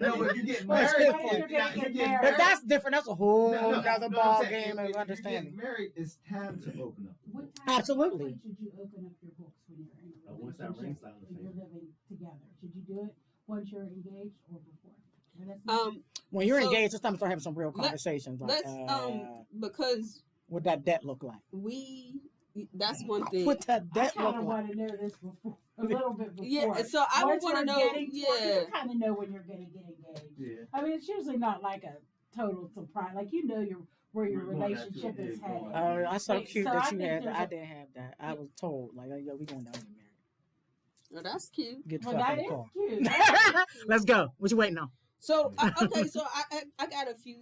No, but if you get Well, it's married, different. You're gonna get married. But that's different. That's a whole other I'm ball saying, game if of you understanding. get married, it's time to open up. What time Absolutely. when should you open up your books when you're in a Once that ring's relationship out of the and you're finger. living together? Should you do it once you're engaged or before? And that's When you're So- engaged, it's time to start having some real Let- conversations. Like, Let's because what that debt look like? that's one thing. What that I debt kind look of like? want to know this before, a little bit before. Yeah, so I would Once want to you're know. getting toward- Yeah, you kind of know when you're going to get engaged. Yeah. I mean, it's usually not like a total surprise. Like you know, where your We're going relationship after it, is yeah, headed. going Oh, that's so Like, cute so I that you think had that. there's I a- didn't have that. I was told, like, oh, yo, we going down to get married. oh, that's cute. Get the Well, fuck that in is the car. cute. Let's go. What you waiting on? So okay, so I got a few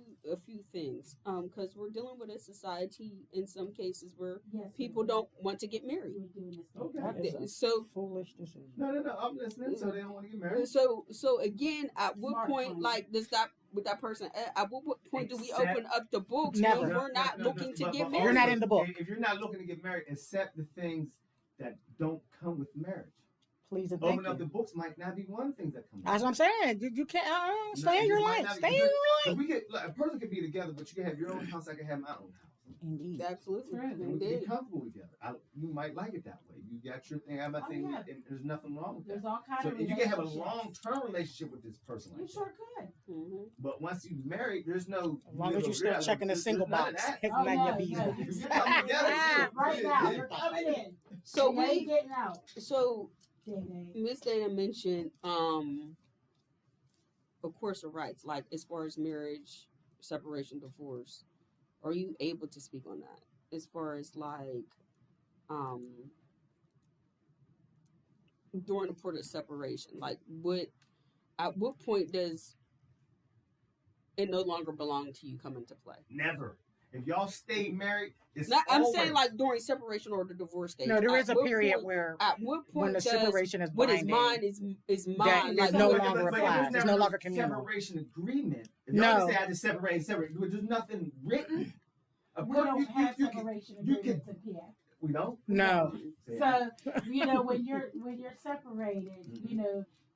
things because we're dealing with a society in some cases where Yes, people don't want to get married. We're doing this. Okay. That is a So foolish decision. No, I'm listening. So they don't want to get married. so again, at what Smart point, plan. like, does that with that person? At what point do we Accept- open up the books Never. when we're not looking to but- get but married? You're not also, in the book. If you're not looking to get married, accept the things that don't come with marriage. Please and thank Open up the you. books might not be one of the things that come. That's what I'm saying. You can't No, stay in it your might lane. not be- Stay in your If lane. we get like, a person could be together, but you can have your own house. I can have my own house. Indeed. Absolutely, True. And we can be indeed. comfortable together. You might like it that way. You got your thing, I have my Oh, thing, yeah. and there's nothing wrong with There's that. all kinds So of you can have a relationships. long-term relationship with this person You like sure that. could. Mm-hmm. But once you married, there's no. As long as you middle start ground. checking the There's single none of box. that. Hit Oh, my no, your bees no, box. you're coming together. Right Yeah, now, yeah. you're coming in. So You ain't we getting out. so Day. Miss Dana mentioned of course the rights, like as far as marriage, separation, divorce. Are you able to speak on that? As far as like during the point of separation, like at what point does it no longer belong to you come into play? Never. If y'all stay married, it's Not, I'm always. saying like during separation or the divorce stage. No, there is At a what period point- where at what point when the does separation is what is binding. mine is That mine. there's Like no But- longer but applies. there's There's never no a longer communal. separation agreement. If No. y'all just say I just separate. There's nothing written. We don't have you can- separation you can- agreements in PA. we don't. No. So when you're separated,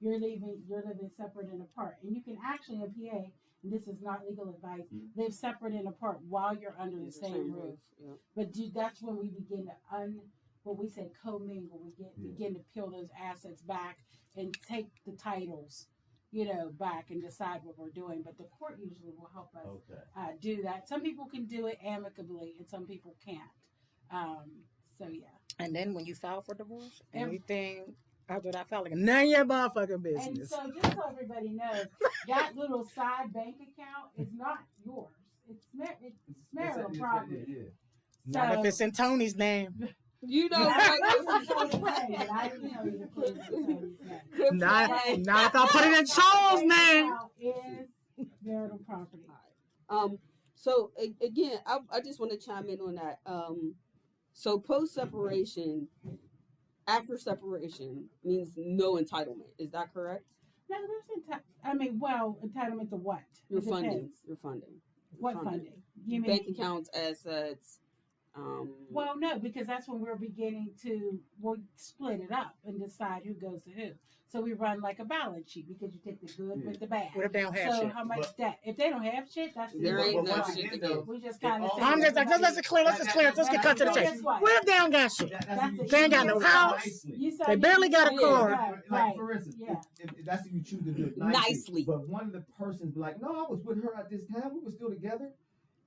you're living separate and apart, and you can actually in PA. And this is not legal advice. Live separate and apart while you're under the same roof. Yeah. But that's when we begin to what we say commingle. We begin to peel those assets back and take the titles, back and decide what we're doing. But the court usually will help us Okay. do that. Some people can do it amicably, and some people can't. So yeah. And then when you file for divorce, And- anything after that filing, none of your motherfucking And business. so, just so everybody knows, that little side bank account is not yours. It's marital property. Yeah. Not if it's in Tony's name. You know, I like, didn't tell you to put it in Tony's name. Not if I put it in Charles' name. Account is marital property. So again, I just want to chime in on that. So post separation, after separation means no entitlement. Is that correct? No, there's entitlement to what? Your It funding. depends. Your funding. What funding? You mean Bank accounts, assets. Well, no, because that's when we're beginning to split it up and decide who goes to who. So we run like a balance sheet because you take the good with the bad. What if they don't have So shit? how much But- debt? If they don't have shit, that's There ain't But no once shit again, to though, give. We just kind of. all- I'm just like, let's get clear. Let's get cut to the chase. What if they don't got shit? They ain't got no house. They barely got a car. Like for instance, Yeah. if that's if you choose to do it Nicely. But one of the persons be like, no, I was with her at this time. We were still together.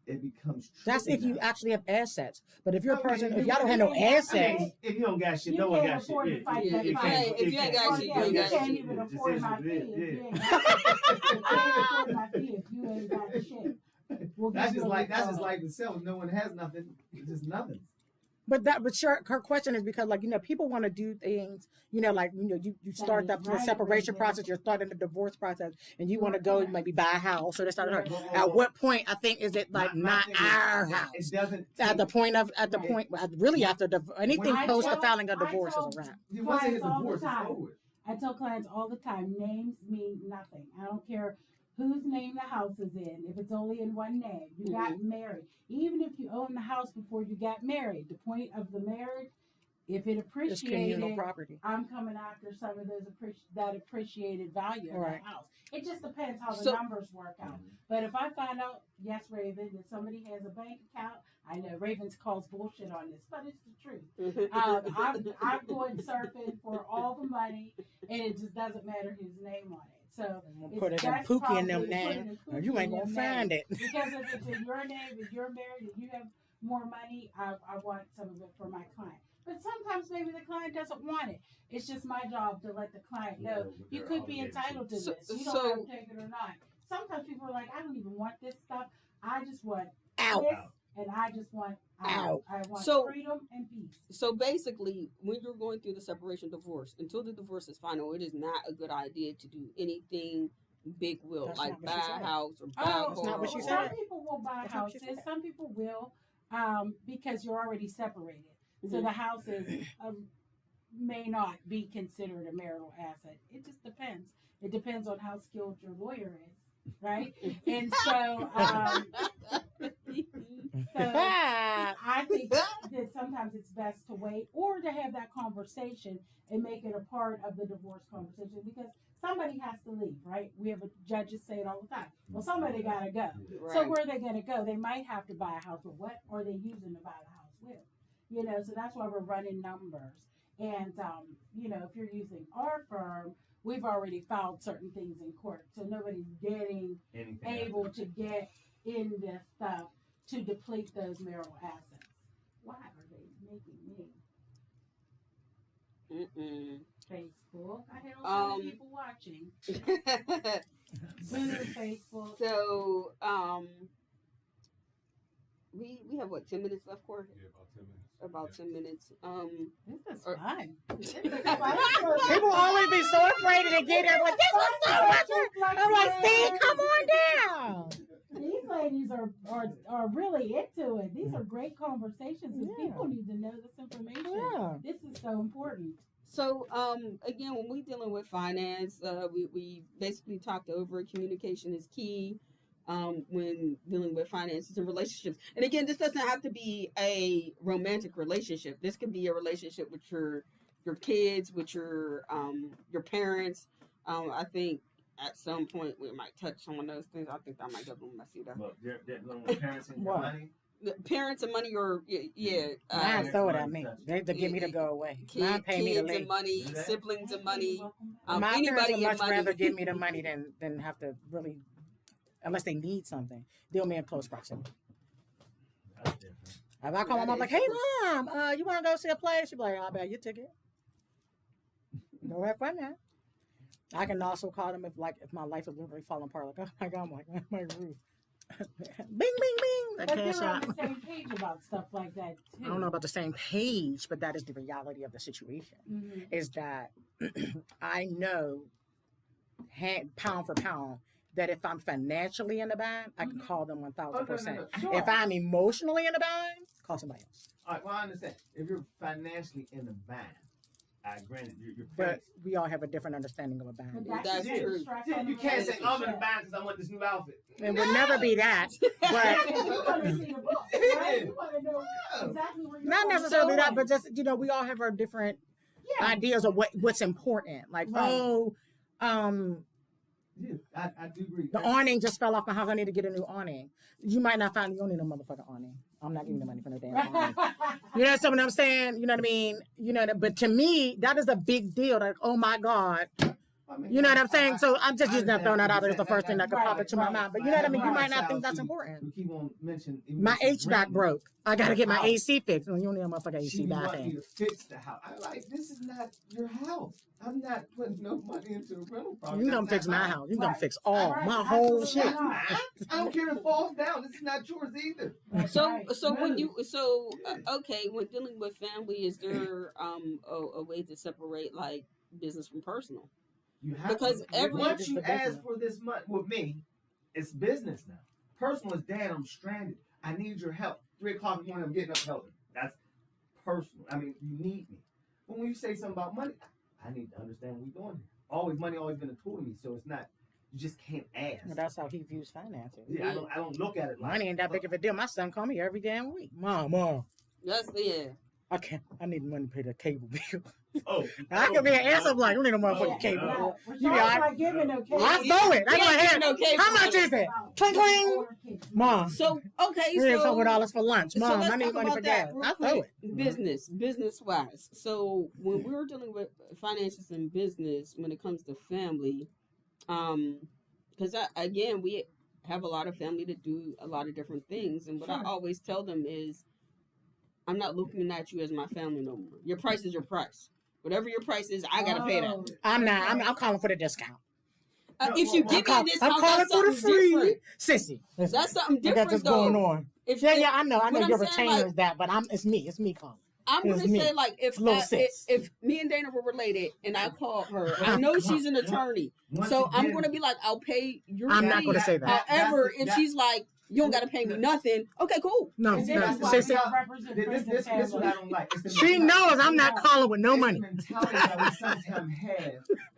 It becomes true. That's if you now. actually have assets. But if you're a I mean, person, if if y'all don't have no you- I mean, assets, If you don't got shit, You no one can't got shit. afford to fight that fight. If you ain't got Well, shit, you yeah, ain't you got can't shit. even It just afford is my what fee it if is, you yeah. ain't you can't afford my fee if you ain't got shit. We'll That's give just you like a that's just call. like itself. No one has nothing. It's just nothing. but her question is because people want to do things, you start That is the right, separation right, process, you're starting the divorce process, and you want to go Correct. maybe buy a house or they start. Right. At what point I think is it like My not thing is, our It house? doesn't. At the take- point, really after anything I post the told- filing of I divorce told- is a wrap. Once they hit clients all the divorce, it's time. over. I tell clients all the time, names mean nothing. I don't care whose name the house is in. If it's only in one name, you got married. Even if you own the house before you got married, the point of the marriage If it It's communal appreciated, property. I'm coming after some of those that appreciated value of Right. that house. It just depends how the So- numbers work out. But if I find out, yes, Raven, that somebody has a bank account, I know Ravens calls bullshit on this, but it's the truth. I'm going surfing for all the money, and it just doesn't matter whose name on it. So I'm gonna it's put it in best Pookie and them probably to put it name. in Or you Pookie ain't and gonna them find name. it. Because if it's in your name, if you're married, if you have more money, I want some of it for my client. But sometimes maybe the client doesn't want it. It's just my job to let the client know you could be entitled to So- this. You so- don't have to take it or not. Sometimes people are like, I don't even want this stuff. I just want Out. this, and I just want Out. I want So- freedom and peace. So basically, when you're going through the separation divorce, until the divorce is final, it is not a good idea to do anything big will, That's like not what buy she a said. house or buy Oh, a That's not car. what she some said. people will buy That's not what she houses. said. Some people will, because you're already separated. So Mhm. the house is may not be considered a marital asset. It just depends. It depends on how skilled your lawyer is, right? And so, I think that sometimes it's best to wait or to have that conversation and make it a part of the divorce conversation because somebody has to leave, right? We have judges say it all the time. Well, somebody got to go. So Right. where are they going to go? They might have to buy a house, but what are they using to buy the house with? You know, so that's why we're running numbers. And, you know, if you're using our firm, we've already filed certain things in court. So nobody's getting Anything able to get in this stuff to deplete those marital assets. Why are they making me Mm-mm. Facebook? I had all sorts of people watching. Boo, Facebook. So, we have what, 10 minutes left, Corey? Yeah, about 10 minutes. About 10 minutes. This is Or- fun. This is People always be so afraid to get there. Like, this was so much. I'm like, see, come on down. These ladies are really into it. These are great conversations, and Yeah. people need to know this information. Yeah. This is so important. So, again, when we're dealing with finance, we basically talked over communication is key when dealing with finances and relationships. And again, this doesn't have to be a romantic relationship. This could be a relationship with your kids, with your parents. I think at some point we might touch on those things. I think that might get a little messy though. Look, they're dealing with parents and What? money. The parents and money, or yeah, Mine throw it at me. They get me to go away. Mine pay me to kids and leave. money, Do that? siblings and money. Welcome back. My parents Anybody would in much money. rather give me the money than have to really, unless they need something, deal me in close proximity. That's different. If I call my mom like, hey mom, you want to go see a play? She'd be like, I'll buy your ticket. Go have fun now. I can also call them if my life is literally falling apart. Like, oh my god, I'm like my roof. Bing, bing, bing. But The they're cash on out. the same page about stuff like that too. I don't know about the same page, but that is the reality of the situation. Mhm. Is that I know pound for pound that if I'm financially in the bind, I can Mhm. call them 1,000%. Sure. If I'm emotionally in the bind, call somebody else. All right, well, I understand. If you're financially in the bind, I granted your But parents. we all have a different understanding of a But bind. That's just true. stress Yeah, on you the can't say I'm in the relationship. bind because I want this new outfit. It would never be that, but You want to see the book, right? You want to know exactly where you're not going. necessarily that, going. but just we all have our different Yeah. ideas of what's important. Like, Right. Yeah, I do agree. the awning just fell off my house. I need to get a new awning. You might not find you don't need no motherfucking awning. I'm not giving you the money for no damn awning. You know what I'm saying? You know what I mean? You know, but to me, that is a big deal. Like, oh my God. I mean, You know what I'm saying? I- So I'm just I using that, throwing that out there as the understand. first thing that could pop Right, into my right, mind. But you know what I mean? You right. might not think Child, that's we- important. We keep on mentioning My HVAC broke. I got to get my House. AC fixed. Well, you don't need a motherfucking She AC want me bathroom. to fix the house. I'm like, this is not your house. I'm not putting no money into a rental property. You can come That's fix not my mine. house. You can come Right. fix all Right. my whole Absolutely shit. not. Mine? I don't care if it falls down. This is not yours either. That's So right. so when you Yeah. okay, when dealing with family, is there a way to separate like business from personal? You have Because to. every- Once you It's the ask business. for this money with me, it's business now. Personal is, Dad, I'm stranded. I need your help. 3 o'clock in the morning, I'm getting up helping. That's personal. I mean, you need me. But when you say something about money, I need to understand what we're doing here. Money always been a tool to me, so it's not. You just can't ask. Well, that's how he views finances. Yeah, I don't look at it like Money ain't that big of a deal. My son call me every damn week. Mom. That's yeah. I need money to pay the cable bill. Oh, I could be an answer like, you need a motherfucking Oh, cable no. bill. Rashard's You got- not giving no cable. I throw it. I go Yeah, ahead. no cable How much bill. is it? Cling cling. Mom, So okay, here's so $4 for lunch. so Mom, let's I need talk money about for that gas. real I throw quick. it. Business wise. So when we're dealing with finances and business, when it comes to family, because again we have a lot of family that do a lot of different things, and what I Sure. always tell them is, I'm not looking at you as my family no more. Your price is your price. Whatever your price is, I gotta pay that. Oh, I'm not. I'm calling for the discount. If you well, give me a discount, I'm calling that's for the something free. different. Sissy. That's something I got different this though. going on. If, Yeah, I know. what I'm Your saying, retainer like- is that, but it's me calling. I'm It's gonna me. say like Little sis. if me and Dana were related and I called her, I I'm- know she's an attorney, once so I'm again, gonna be like, I'll pay your I'm fee. not gonna say that. However, That's- if she's like, you don't gotta pay me nothing, okay, cool. No, And no. this is why Sissy, we don't represent This friends and what I family. don't like. It's the she mentality- knows I'm not calling with no it's money. the mentality that we sometimes have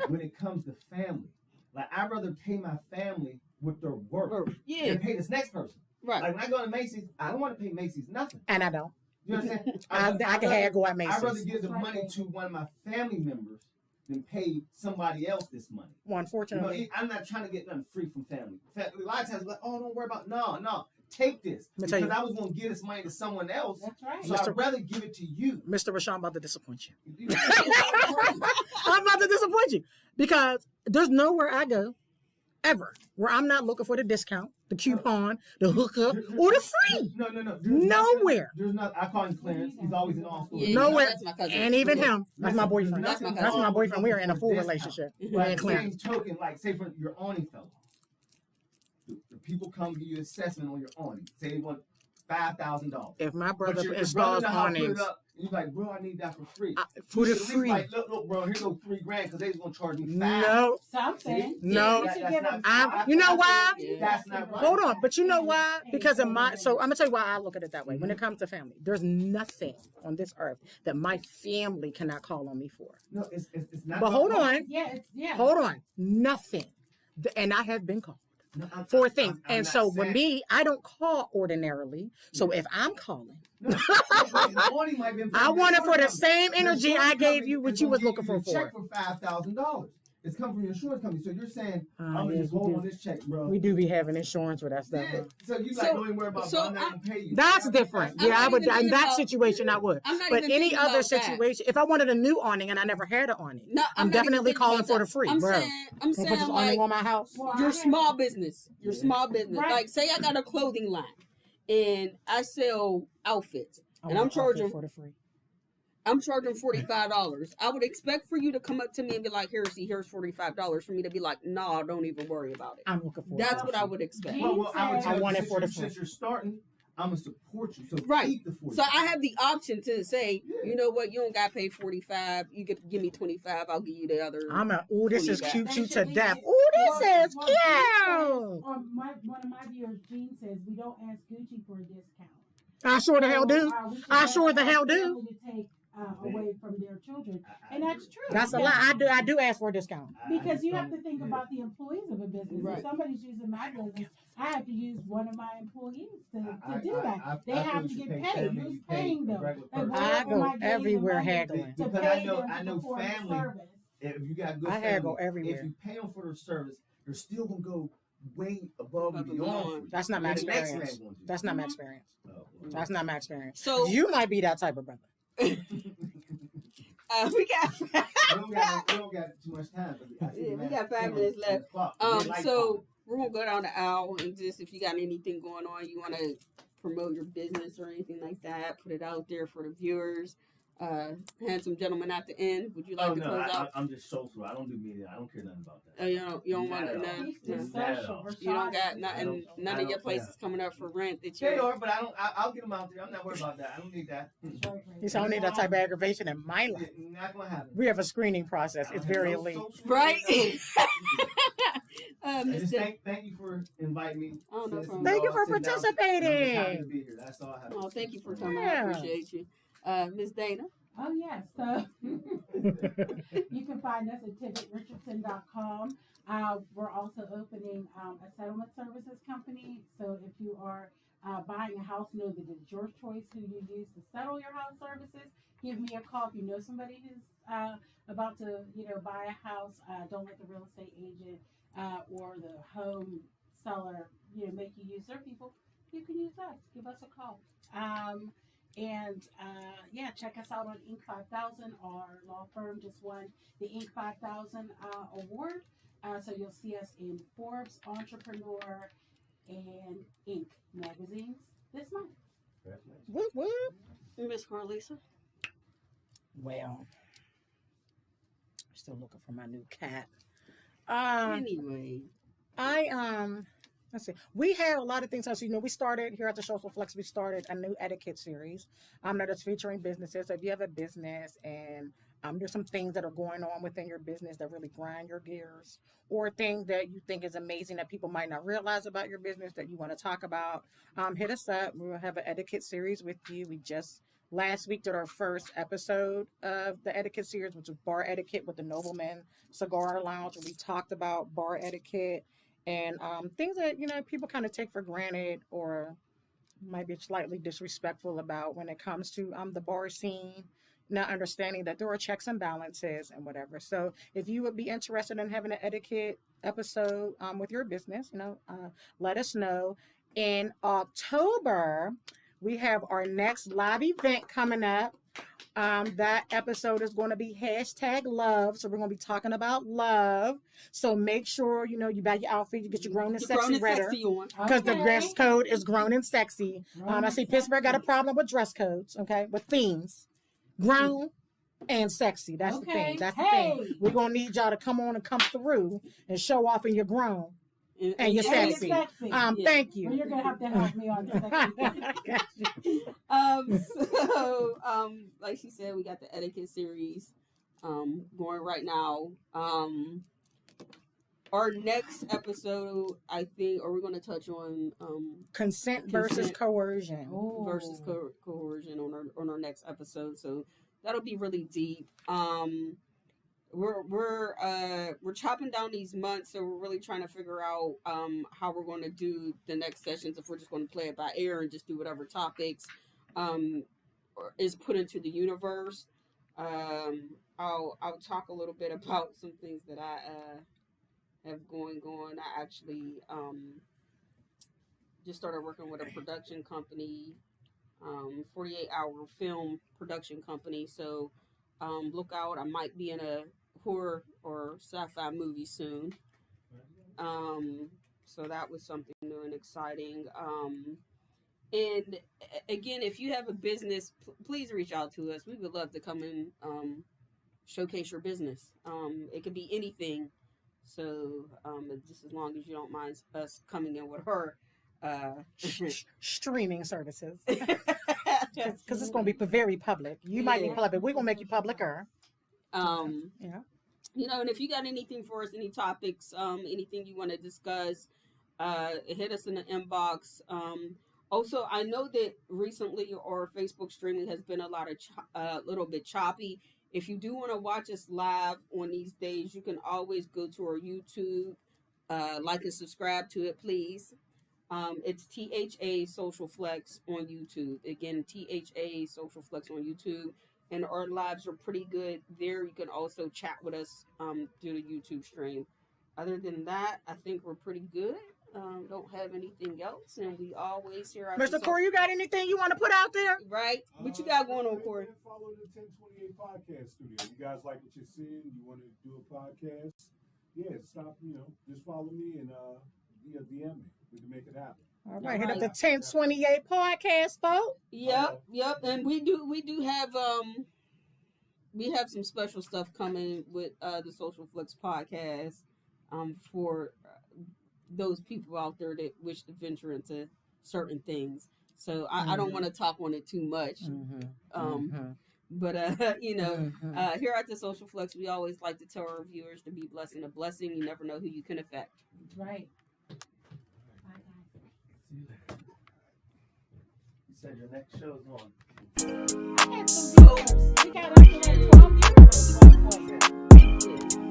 when it comes to family. Like I'd rather pay my family with their work Yeah, than pay this next person. right. Like when I go to Macy's, I don't want to pay Macy's nothing. And I don't. You know what I'm saying? I can have go at I'd rather Macy's. give the money to one of my family members than pay somebody else this money. Well, unfortunately, I'm not trying to get nothing free from family. A lot of times, like, oh, don't worry about no, take this Let me tell because you. I was going to give this money to someone else, That's right. so I'd rather give it to you. Mr. Rashawn, I'm about to disappoint you. You- I'm about to disappoint you because there's nowhere I go ever where I'm not looking for the discount, the coupon, the hookup, or the free. No. There's Nowhere. There's not. I call him Clarence. He's always in all stores. Yeah, Nowhere. that's my cousin. And even him. That's my boyfriend. That's my That's cousin. my boyfriend. We are in a full Discount. relationship. Mhm. Me Like and same Clarence. token, like say for your awning fellow, the people come give you assessment on your awning. Say they want $5,000. If my But brother your installs brother know how to put awnings it up, and you're like, bro, I need that for free. for the You should at least free, Like, look, bro, here go $3,000 because they was gonna charge me $5. no, Something. No. You should give them you know why? That's not right. Hold on, but you know why? Because I'm gonna tell you why I look at it that way. When it comes to family, there's nothing on this earth that my family cannot call on me for. No, it's not. But hold on, Yeah. hold on, nothing. And I have been called No, for things, I'm and not so with saying- me, I don't call ordinarily. So if I'm calling, No, the awning might be I want it for the insurance same company. energy The I insurance gave company you, what is you gonna was give looking you a for. check for $5,000. It's coming from your insurance company, so you're saying I'm gonna yes, just we hold do. on this check, bro. We do be having insurance with that stuff. Yeah. huh? So you So- like don't even worry about. so I'm not gonna pay you. That's different. I'm Yeah, not I would. even In thinking that about- situation, I would. I'm not But even any thinking other about that. situation, if I wanted a new awning and I never had an awning, No, I'm not even definitely thinking calling about for that. the free, I'm bro. saying, Can I put this awning like, on my house. Well, your I small business, your Yeah. small business. Right. Like, say I got a clothing line and I sell outfits, I and want I'm an outfit charging for the free. I'm charging $45. I would expect for you to come up to me and be like, here's $45 for me to be like, nah, don't even worry about it. I'm looking for. That's it. what I would expect. Well, I would I tell you, want it since for the you- free. Since you're starting, I'm gonna support you. So Right. keep the 40. So I have the option to say, Yeah. you know what, you don't got to pay 45. You get give me 25. I'll give you the other. I'm a. Ooh, this is 20 cute, They cute should to be- death. Ooh, this is Well, Jean says- cute. or one of my viewers, Jean, says we don't ask Gucci for a discount. I sure the hell do. We should I let sure the our hell do. family to take away from their children, and that's true. That's a lie. I do ask for a discount. Because you have to think about the employees of a business. Right. If somebody's using my business, I have to use one of my employees to do that. I They feel have you to should get pay paid. family, Who's you pay paying a them? regular And person. I where am go I getting the everywhere money haggling. to Because pay I know- them I to know perform the family- service? If you got good I had to go family, everywhere. If you pay them for their service, they're still gonna go way above and Above and beyond. beyond. for you. That's not my And the next experience. man gonna do That's not my experience. Oh, well. That's not my experience. So You might be that type of brother. we got. We don't got too much time. but I see Yeah, the we man got 5 still minutes on the left. clock. Red light So on. we're gonna go down the aisle and just if you got anything going on, you want to promote your business or anything like that, put it out there for the viewers. Handsome gentleman at the end, would you like Oh to no, close out? I'm just social. I don't do media. I don't care nothing about that. You don't want Not to at all. know. He's just Yeah. social. You don't got Rashad is nothing. social. None I of your don't- places coming up for rent that They you. are, but I'll get them out there. I'm not worried about that. I don't need that. You say I don't need that type of aggravation in my life. It's not gonna happen. We have a screening process. I It's don't very have no elite. social Right? media. Miss Just Deb- thank you for inviting me. Oh, no Listen, problem. Thank you y'all for sit down. I'm just happy participating. to be here. That's all I have. Oh, thank you for coming. Yeah. I appreciate you. Miss Dana. Oh, yes. So you can find us at TibbittRichardson.com. We're also opening a settlement services company. So if you are buying a house, know that it's your choice who you use to settle your house services. Give me a call if you know somebody who's about to, buy a house. Don't let the real estate agent or the home seller, make you use their people. You can use us. Give us a call. Check us out on Inc. 5000. Our law firm just won the Inc. 5000 award. So you'll see us in Forbes, Entrepreneur, and Inc. magazines this month. Congratulations. Whoop, whoop. Miss Carlisa. Well, I'm still looking for my new cat. Anyway, Let's see. We have a lot of things. So, we started here at the Social Flex. We started a new etiquette series that is featuring businesses. So if you have a business and there's some things that are going on within your business that really grind your gears, or things that you think is amazing that people might not realize about your business that you want to talk about, hit us up. We'll have an etiquette series with you. We just last week did our first episode of the etiquette series, which was bar etiquette with the Nobleman Cigar Lounge. And we talked about bar etiquette and things that, people kind of take for granted or might be slightly disrespectful about when it comes to the bar scene, not understanding that there are checks and balances and whatever. So if you would be interested in having an etiquette episode with your business, let us know. In October, we have our next live event coming up. That episode is going to be #love. So we're going to be talking about love. So make sure, you buy your outfit, you get your grown and sexy ready. Because the dress code is grown and sexy. I see Pittsburgh got a problem with dress codes, okay, with themes. Grown and sexy. That's the thing. That's the thing. We're going to need y'all to come on and come through and show off in your grown. And you're sexy. Thank you. Well, you're gonna have to help me on this. Like she said, we got the etiquette series going right now. Our next episode, I think, are we going to touch on consent versus coercion? Versus coercion on our next episode. So that'll be really deep. We're chopping down these months, so we're really trying to figure out how we're going to do the next sessions. If we're just going to play it by ear and just do whatever topics is put into the universe. I'll talk a little bit about some things that I have going on. I actually just started working with a production company, 48-hour film production company. So look out! I might be in a horror or sci-fi movie soon. So that was something new and exciting. And again, if you have a business, please reach out to us. We would love to come and showcase your business. It could be anything. So just as long as you don't mind us coming in with her streaming services, because it's going to be very public. You might be public. We're going to make you publicer. And if you got anything for us, any topics, anything you want to discuss, hit us in the inbox. Also, I know that recently our Facebook streaming has been a little bit choppy. If you do want to watch us live on these days, you can always go to our YouTube, like and subscribe to it, please. It's THA Social Flex on YouTube. Again, THA Social Flex on YouTube. And our lives are pretty good there. You can also chat with us through the YouTube stream. Other than that, I think we're pretty good. Don't have anything else, and we always hear. Mr. Corey, you got anything you want to put out there? Right? What you got going on, Corey? Follow the 1028 podcast studio. You guys like what you're seeing? You want to do a podcast? Yeah, stop. Just follow me and DM me. We can make it happen. All right, hit up the 1028 podcast, folks. Yep. And we do have we have some special stuff coming with the Social Flex podcast for those people out there that wish to venture into certain things. So I don't want to talk on it too much. But here at the Social Flex, we always like to tell our viewers to be blessed and a blessing. You never know who you can affect. Right. You said your next show's on. I had some viewers. We got up to like 12 viewers.